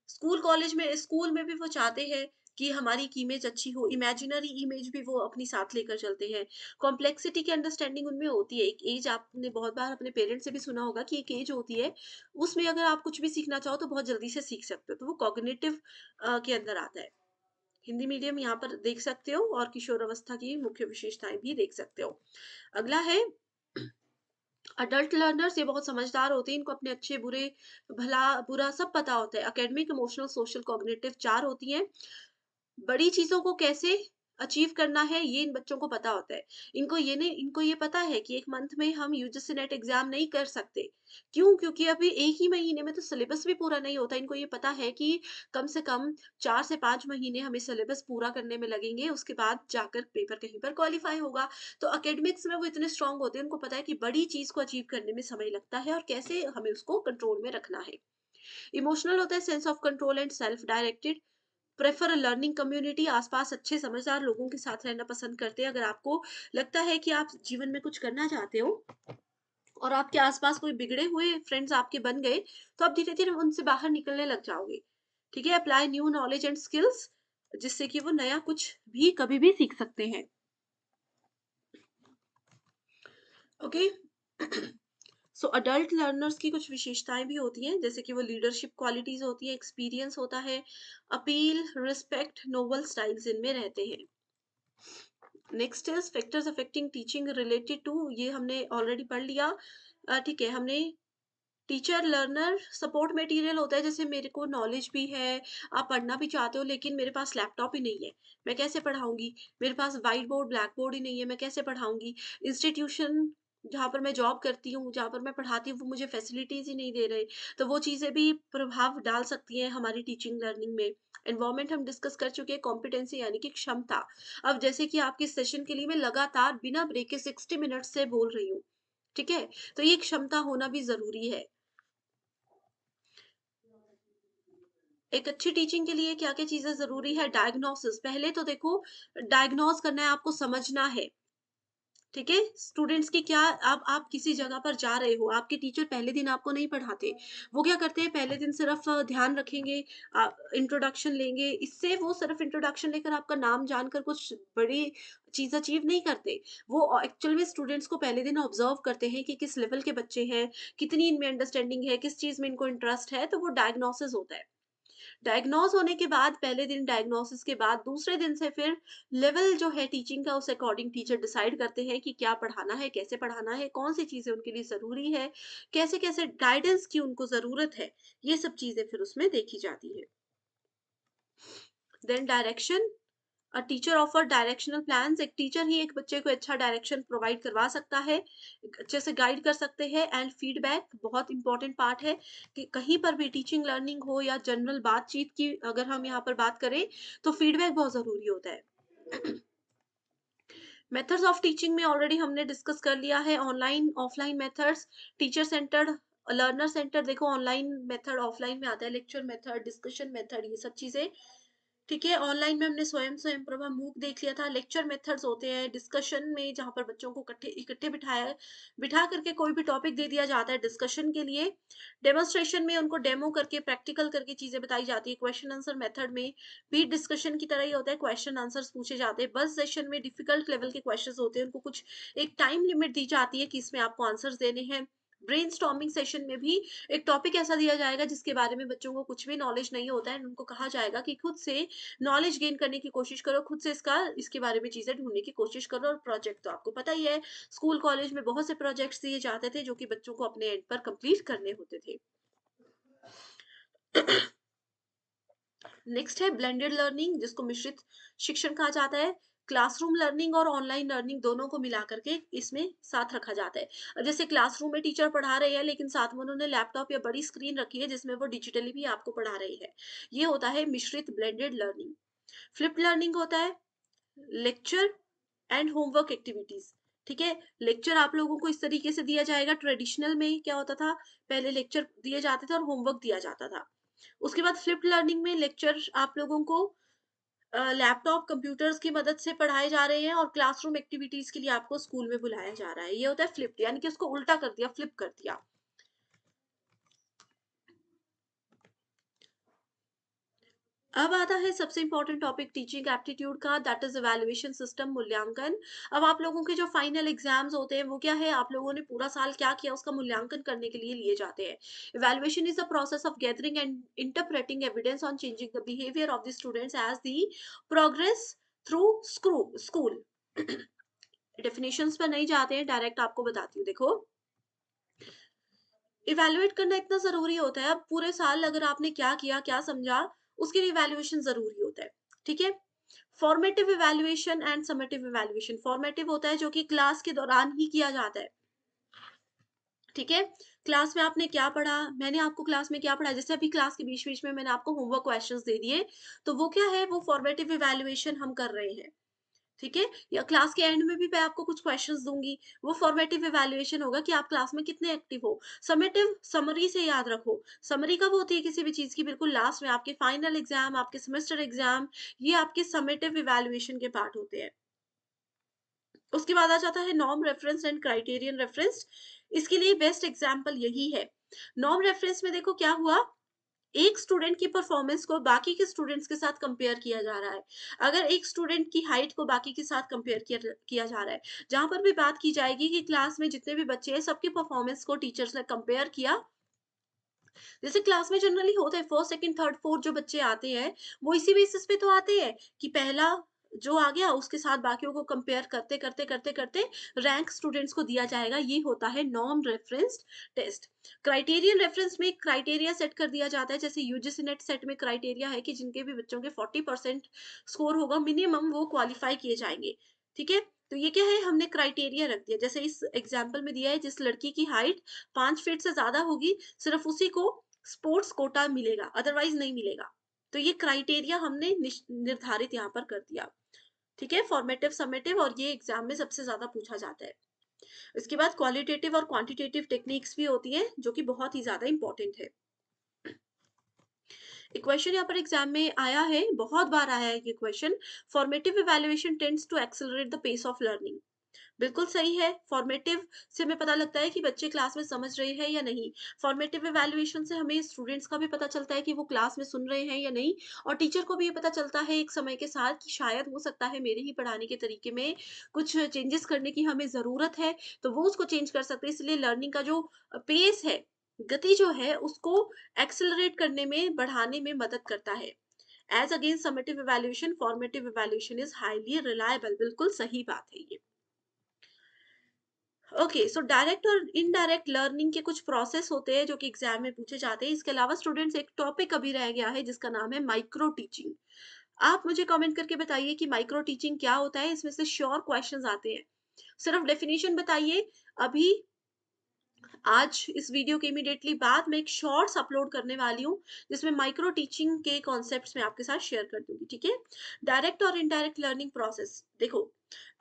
Speaker 3: स्कूल में भी वो चाहते हैं कि हमारी एक इमेज अच्छी हो, इमेजिनरी इमेज भी वो अपनी साथ लेकर चलते हैं। कॉम्प्लेक्सिटी की अंडरस्टैंडिंग उनमें होती है। एक एज, आपने बहुत बार अपने पेरेंट्स से भी सुना होगा कि एक एज होती है, उसमें अगर आप कुछ भी सीखना चाहो तो बहुत जल्दी से सीख सकते हो, तो वो कॉग्निटिव के अंदर आता है। हिंदी मीडियम यहाँ पर देख सकते हो, और किशोरावस्था की मुख्य विशेषताएं भी देख सकते हो। अगला है अडल्ट लर्नर्स, ये बहुत समझदार होते हैं, इनको अपने अच्छे बुरे, भला बुरा सब पता होता है। एकेडमिक, इमोशनल, सोशल, कॉग्निटिव 4 होती हैं। बड़ी चीज़ों को कैसे अचीव करना है, ये इन बच्चों को पता होता है। इनको ये पता है कि 1 मंथ में हम यूजीसी नेट एग्ज़ाम नहीं कर सकते। क्यों? क्योंकि अभी 1 ही महीने में तो सिलेबस भी पूरा नहीं होता। इनको ये पता है कि कम से कम 4 से 5 महीने हमें सिलेबस पूरा करने में लगेंगे, उसके बाद जाकर पेपर कहीं पर क्वालीफाई होगा। तो एकेडमिक्स में वो इतने स्ट्रॉन्ग होते हैं, उनको पता है कि बड़ी चीज़ को अचीव करने में समय लगता है और कैसे हमें उसको कंट्रोल में रखना है। इमोशनल होता है sense of control and self directed, prefer a learning community, आसपास अच्छे समझदार लोगों के साथ रहना पसंद करते हैं। अगर आपको लगता है कि आप जीवन में कुछ करना चाहते हो और आपके आसपास कोई बिगड़े हुए फ्रेंड्स आपके बन गए, तो आप धीरे धीरे उनसे बाहर निकलने लग जाओगे। ठीक है? Apply new knowledge and skills, जिससे कि वो नया कुछ भी कभी भी सीख सकते हैं। ओके। सो अडल्ट लर्नर्स की कुछ विशेषताएं भी होती हैं, जैसे कि वो लीडरशिप क्वालिटीज होती है, एक्सपीरियंस होता है, अपील, रिस्पेक्ट, नोबल स्टाइल्स इनमें रहते हैं। Next is factors affecting teaching related to, ये हमने ऑलरेडी पढ़ लिया। ठीक है, हमने टीचर लर्नर सपोर्ट मटेरियल होता है, जैसे मेरे को नॉलेज भी है, आप पढ़ना भी चाहते हो, लेकिन मेरे पास लैपटॉप ही नहीं है, मैं कैसे पढ़ाऊंगी? मेरे पास व्हाइट बोर्ड ब्लैक बोर्ड ही नहीं है, मैं कैसे पढ़ाऊंगी? इंस्टीट्यूशन जहाँ पर मैं जॉब करती हूँ, जहाँ पर मैं पढ़ाती हूँ, वो मुझे फैसिलिटीज ही नहीं दे रहे, तो वो चीजें भी प्रभाव डाल सकती हैं हमारी टीचिंग लर्निंग में। एनवायरमेंट हम डिस्कस कर चुके हैं, कॉम्पिटेंसी यानी कि क्षमता। अब जैसे कि आपके सेशन के लिए मैं लगातार बिना ब्रेक के 60 मिनट से बोल रही हूँ, ठीक है? तो ये क्षमता होना भी जरूरी है। एक अच्छी टीचिंग के लिए क्या-क्या चीज़ें ज़रूरी है? डायग्नोसिस, पहले तो देखो, डायग्नोज़ करना है, आपको समझना है, ठीक है? स्टूडेंट्स की क्या, आप किसी जगह पर जा रहे हो, आपके टीचर पहले दिन आपको नहीं पढ़ाते। वो क्या करते हैं, पहले दिन सिर्फ़ ध्यान रखेंगे, इंट्रोडक्शन लेंगे, इससे वो सिर्फ़ इंट्रोडक्शन लेकर आपका नाम जानकर कुछ बड़ी चीज़ अचीव नहीं करते। वो एक्चुअल में स्टूडेंट्स को पहले दिन ऑब्ज़र्व करते हैं कि किस लेवल के बच्चे हैं, कितनी इनमें अंडरस्टैंडिंग है, किस चीज़ में इनको इंटरेस्ट है, तो वो डायग्नोसिस होता है। डायग्नोज होने के बाद, पहले दिन डायग्नोसिस के बाद दूसरे दिन से फिर लेवल जो है टीचिंग का, उस अकॉर्डिंग टीचर डिसाइड करते हैं कि क्या पढ़ाना है, कैसे पढ़ाना है, कौन सी चीजें उनके लिए जरूरी है, कैसे कैसे गाइडेंस की उनको जरूरत है, ये सब चीजें फिर उसमें देखी जाती है। Then direction, a teacher offer directional plans, एक टीचर ही एक बच्चे को अच्छा डायरेक्शन प्रोवाइड करवा सकता है, एक अच्छे से गाइड कर सकते हैं। एंड फीडबैक बहुत इंपॉर्टेंट पार्ट है, कि कहीं पर भी टीचिंग लर्निंग हो या जनरल बातचीत की अगर हम यहाँ पर बात करें, तो फीडबैक बहुत जरूरी होता है। मेथड्स ऑफ टीचिंग में ऑलरेडी हमने डिस्कस कर लिया है, online offline methods, teacher centred, learner centre, देखो ऑनलाइन मेथड ऑफलाइन में आता है, लेक्चर मेथड, डिस्कशन मेथड, ये सब चीजें, ठीक है? ऑनलाइन में हमने स्वयं स्वयं प्रभा मूक देख लिया था। लेक्चर मेथड्स होते हैं डिस्कशन में, जहाँ पर बच्चों को इकट्ठे इकट्ठे बिठा करके कोई भी टॉपिक दे दिया जाता है डिस्कशन के लिए। डेमोन्स्ट्रेशन में उनको डेमो करके, प्रैक्टिकल करके चीजें बताई जाती है। क्वेश्चन आंसर मेथड में भी डिस्कशन की तरह ही होता है, क्वेश्चन आंसर्स पूछे जाते हैं। बस सेशन में डिफिकल्ट लेवल के क्वेश्चंस होते हैं, उनको कुछ एक टाइम लिमिट दी जाती है कि इसमें आपको आंसर्स देने हैं। ब्रेनस्टॉर्मिंग सेशन में भी एक टॉपिक ऐसा दिया जाएगा जिसके बारे में बच्चों को कुछ भी नॉलेज नहीं होता है, उनको कहा जाएगा कि खुद से नॉलेज गेन करने की कोशिश करो, खुद से इसके बारे में चीजें ढूंढने की कोशिश करो। और प्रोजेक्ट तो आपको पता ही है, स्कूल कॉलेज में बहुत से प्रोजेक्ट्स दिए जाते थे जो कि बच्चों को अपने एंड पर कंप्लीट करने होते थे। नेक्स्ट है ब्लेंडेड लर्निंग, जिसको मिश्रित शिक्षण कहा जाता है। क्लासरूम लर्निंग और ऑनलाइन लर्निंग दोनों को मिला करके इसमें साथ रखा जाता है। जैसे क्लासरूम में टीचर पढ़ा रहे हैं, लेकिन साथ में उन्होंने लैपटॉप या बड़ी स्क्रीन रखी है जिसमें वो डिजिटली भी आपको पढ़ा रहे हैं, ये होता है मिश्रित ब्लेंडेड लर्निंग। फ्लिप्ड लर्निंग होता है लेक्चर एंड होमवर्क एक्टिविटीज, ठीक है? लेक्चर आप लोगों को इस तरीके से दिया जाएगा, ट्रेडिशनल में क्या होता था, पहले लेक्चर दिए जाते थे और होमवर्क दिया जाता था। उसके बाद फ्लिप्ड लर्निंग में लेक्चर आप लोगों को लैपटॉप कंप्यूटर्स की मदद से पढ़ाए जा रहे हैं, और क्लासरूम एक्टिविटीज के लिए आपको स्कूल में बुलाया जा रहा है, ये होता है फ्लिप्ड, यानी कि उसको उल्टा कर दिया, फ्लिप कर दिया। अब आता है सबसे इंपॉर्टेंट टॉपिक टीचिंग एप्टीट्यूड का, दैट इज इवैल्यूएशन सिस्टम, मूल्यांकन। अब आप लोगों के जो फाइनल एग्जाम्स होते हैं, वो क्या है, आप लोगों ने पूरा साल क्या किया उसका मूल्यांकन करने के लिए लिए जाते हैं। Evaluation is the process of gathering and interpreting evidence on changing the behaviour of the students as the progress through school. Definitions पर नहीं जाते हैं, डायरेक्ट आपको बताती हूँ, देखो। इवैल्यूएट करना इतना जरूरी होता है, अब पूरे साल अगर आपने क्या किया, क्या समझा, उसके लिए इवैल्यूएशन जरूरी होता है, ठीक है? Formative evaluation and summative evaluation, formative होता है जो कि क्लास के दौरान ही किया जाता है, ठीक है? क्लास में आपने क्या पढ़ा, मैंने आपको क्लास में क्या पढ़ा, जैसे अभी क्लास के बीच बीच में मैंने आपको होमवर्क क्वेश्चंस दे दिए, तो वो क्या है, वो फॉर्मेटिव इवैल्यूएशन हम कर रहे हैं, ठीक है? या क्लास के एंड में भी मैं आपको कुछ क्वेश्चंस दूंगी, वो फॉर्मेटिव इवैल्यूएशन होगा कि आप क्लास में कितने एक्टिव हो। समेटिव, समरी से याद रखो, समरी कब होती है किसी भी चीज की, बिल्कुल लास्ट में, आपके फाइनल एग्जाम, आपके सेमेस्टर एग्जाम, ये आपके समेटिव इवैल्यूएशन के पार्ट होते हैं। उसके बाद आ जाता है norm reference and criterion reference, इसके लिए बेस्ट एग्जाम्पल यही है। नॉर्म रेफरेंस में देखो क्या हुआ, एक स्टूडेंट की परफॉर्मेंस को बाकी के स्टूडेंट्स के साथ कंपेयर किया जा रहा है। अगर एक स्टूडेंट की हाइट को बाकी के साथ कंपेयर किया जा रहा है, जहाँ पर भी बात की जाएगी कि क्लास में जितने भी बच्चे हैं सबकी परफॉर्मेंस को टीचर्स ने कंपेयर किया। जैसे क्लास में जनरली होता है फर्स्ट, सेकंड, थर्ड, फोर्थ जो बच्चे आते हैं, वो इसी बेसिस पे तो आते हैं कि पहला जो आ गया उसके साथ बाकियों को कंपेयर करते करते करते करते रैंक स्टूडेंट्स को दिया जाएगा। ये होता है norm referenced test. Criterion reference में क्राइटेरिया सेट कर दिया जाता है, जैसे यूजीसी नेट सेट में क्राइटेरिया है कि जिनके भी बच्चों के 40% स्कोर होगा मिनिमम, वो क्वालिफाई किए जाएंगे। ठीक है, तो ये क्या है, हमने क्राइटेरिया रख दिया। जैसे इस एग्जाम्पल में दिया है, जिस लड़की की हाइट 5 फीट से ज्यादा होगी सिर्फ उसी को स्पोर्ट्स कोटा मिलेगा, अदरवाइज नहीं मिलेगा। तो ये क्राइटेरिया हमने निर्धारित यहाँ पर कर दिया। ठीक है, फॉर्मेटिव, समेटिव, और ये एग्जाम में सबसे ज्यादा पूछा जाता है। इसके बाद क्वालिटेटिव और क्वांटिटेटिव टेक्निक्स भी होती हैं, जो कि बहुत ही ज्यादा इंपॉर्टेंट है। एक क्वेश्चन यहाँ पर एग्जाम में आया है, बहुत बार आया है ये question. Formative evaluation tends to accelerate the pace of learning. बिल्कुल सही है। फॉर्मेटिव से हमें पता लगता है कि बच्चे क्लास में समझ रहे हैं या नहीं। फॉर्मेटिव इवैल्यूएशन से हमें स्टूडेंट्स का भी पता चलता है कि वो क्लास में सुन रहे हैं या नहीं, और टीचर को भी ये पता चलता है एक समय के साथ कि शायद हो सकता है मेरे ही पढ़ाने के तरीके में कुछ चेंजेस करने की हमें ज़रूरत है, तो वो उसको चेंज कर सकते हैं। इसलिए लर्निंग का जो पेस है, गति जो है, उसको एक्सेलरेट करने में, बढ़ाने में मदद करता है। As against summative evaluation, formative evaluation is highly reliable. बिल्कुल सही बात है ये। ओके, सो डायरेक्ट और इनडायरेक्ट लर्निंग के कुछ प्रोसेस होते हैं जो कि एग्जाम में पूछे जाते हैं। इसके अलावा स्टूडेंट्स, एक टॉपिक अभी रह गया है जिसका नाम है माइक्रो टीचिंग। आप मुझे कमेंट करके बताइए कि माइक्रो टीचिंग क्या होता है। इसमें से श्योर क्वेश्चंस आते हैं, सिर्फ डेफिनेशन बताइए। अभी आज इस वीडियो के इमीडिएटली बाद मैं एक शॉर्ट्स अपलोड करने वाली हूँ, जिसमें माइक्रो टीचिंग के कॉन्सेप्ट्स मैं आपके साथ शेयर कर दूंगी। ठीक है, डायरेक्ट और इनडायरेक्ट लर्निंग प्रोसेस। देखो,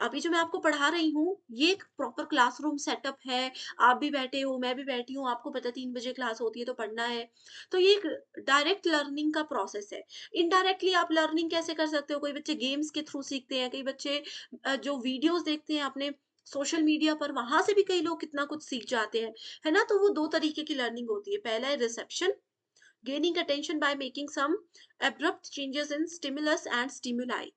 Speaker 3: अभी जो मैं आपको पढ़ा रही हूँ, ये एक प्रॉपर क्लासरूम सेटअप है। आप भी बैठे हो, मैं भी बैठी हूँ, आपको पता है 3 बजे क्लास होती है तो पढ़ना है। तो ये एक डायरेक्ट लर्निंग का प्रोसेस है। इनडायरेक्टली आप लर्निंग कैसे कर सकते हो? कोई बच्चे गेम्स के थ्रू सीखते हैं, कई बच्चे जो वीडियोस देखते हैं अपने सोशल मीडिया पर, वहां से भी कई लोग कितना कुछ सीख जाते हैं, है ना? तो वो 2 तरीके की लर्निंग होती है। पहला है reception, gaining attention by making some abrupt changes in stimulus and stimuli.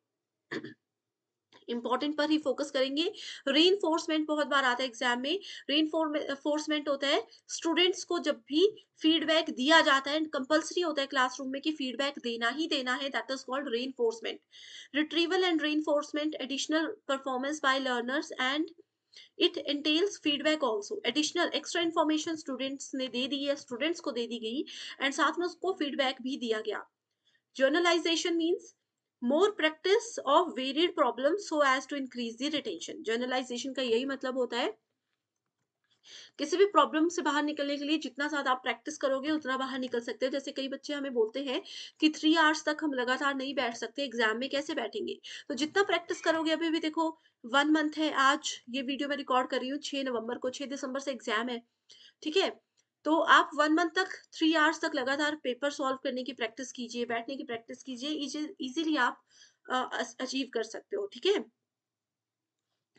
Speaker 3: Important पर ही फोकस करेंगे। रीइंफोर्समेंट बहुत बार आता है एग्जाम में। रीइंफोर्समेंट होता है स्टूडेंट्स को जब भी फीडबैक दिया जाता है, कंपल्सरी होता है क्लासरूम में कि फीडबैक देना ही देना है, that is called reinforcement. Retrieval and reinforcement, additional performance by learners and it entails feedback also. Additional extra information students ने दे दी है, स्टूडेंट्स को दे दी गई, एंड साथ में उसको फीडबैक भी दिया गया। Generalization means more practice of varied problem so as to increase the retention. Generalization का यही मतलब होता है, किसी भी प्रॉब्लम से बाहर निकलने के लिए जितना ज्यादा आप प्रैक्टिस करोगे उतना बाहर निकल सकते हो। जैसे कई बच्चे हमें बोलते हैं कि 3 आवर्स तक हम लगातार नहीं बैठ सकते, एग्जाम में कैसे बैठेंगे? तो जितना प्रैक्टिस करोगे, अभी भी देखो 1 मंथ है, आज ये वीडियो मैं रिकॉर्ड कर रही हूँ 6 नवंबर को, 6 दिसंबर से एग्जाम है। ठीक है, तो आप 1 मंथ तक 3 आवर्स तक लगातार पेपर सॉल्व करने की प्रैक्टिस कीजिए, बैठने की प्रैक्टिस कीजिए, इजीली आप अचीव कर सकते हो। ठीक है,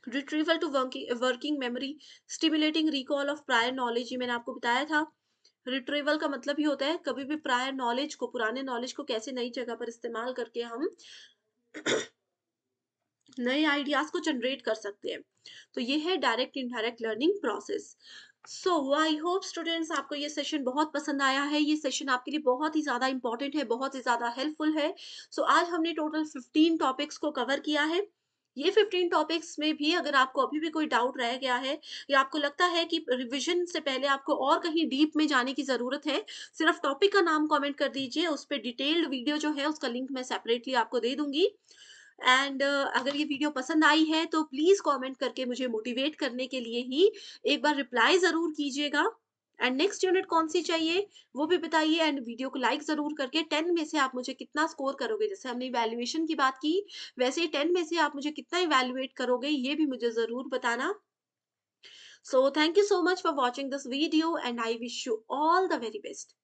Speaker 3: retrieval to working memory, stimulating recall of prior knowledge, ये मैंने आपको बताया था। रिट्रीवल का मतलब ही होता है कभी भी प्रायर नॉलेज को, पुराने नॉलेज को कैसे नई जगह पर इस्तेमाल करके हम नए आइडियाज को जनरेट कर सकते हैं। तो ये है direct indirect learning process. So I hope students, आपको ये सेशन बहुत पसंद आया है। ये सेशन आपके लिए बहुत ही ज्यादा इंपॉर्टेंट है, बहुत ही ज्यादा हेल्पफुल है। सो आज हमने टोटल 15 टॉपिक्स को कवर किया है। ये 15 टॉपिक्स में भी अगर आपको अभी भी कोई डाउट रह गया है, या आपको लगता है कि रिवीजन से पहले आपको और कहीं डीप में जाने की जरूरत है, सिर्फ टॉपिक का नाम कमेंट कर दीजिए। उस पर डिटेल्ड वीडियो जो है उसका लिंक मैं सेपरेटली आपको दे दूंगी। एंड अगर ये वीडियो पसंद आई है तो प्लीज कमेंट करके मुझे मोटिवेट करने के लिए ही एक बार रिप्लाई जरूर कीजिएगा। एंड नेक्स्ट यूनिट कौन सी चाहिए वो भी बताइए, एंड वीडियो को लाइक जरूर करके 10 में से आप मुझे कितना स्कोर करोगे, जैसे हमने इवैल्यूएशन की बात की वैसे ही 10 में से आप मुझे कितना इवैल्यूएट करोगे, ये भी मुझे जरूर बताना। So thank you so much for watching this video and I wish you all the very best.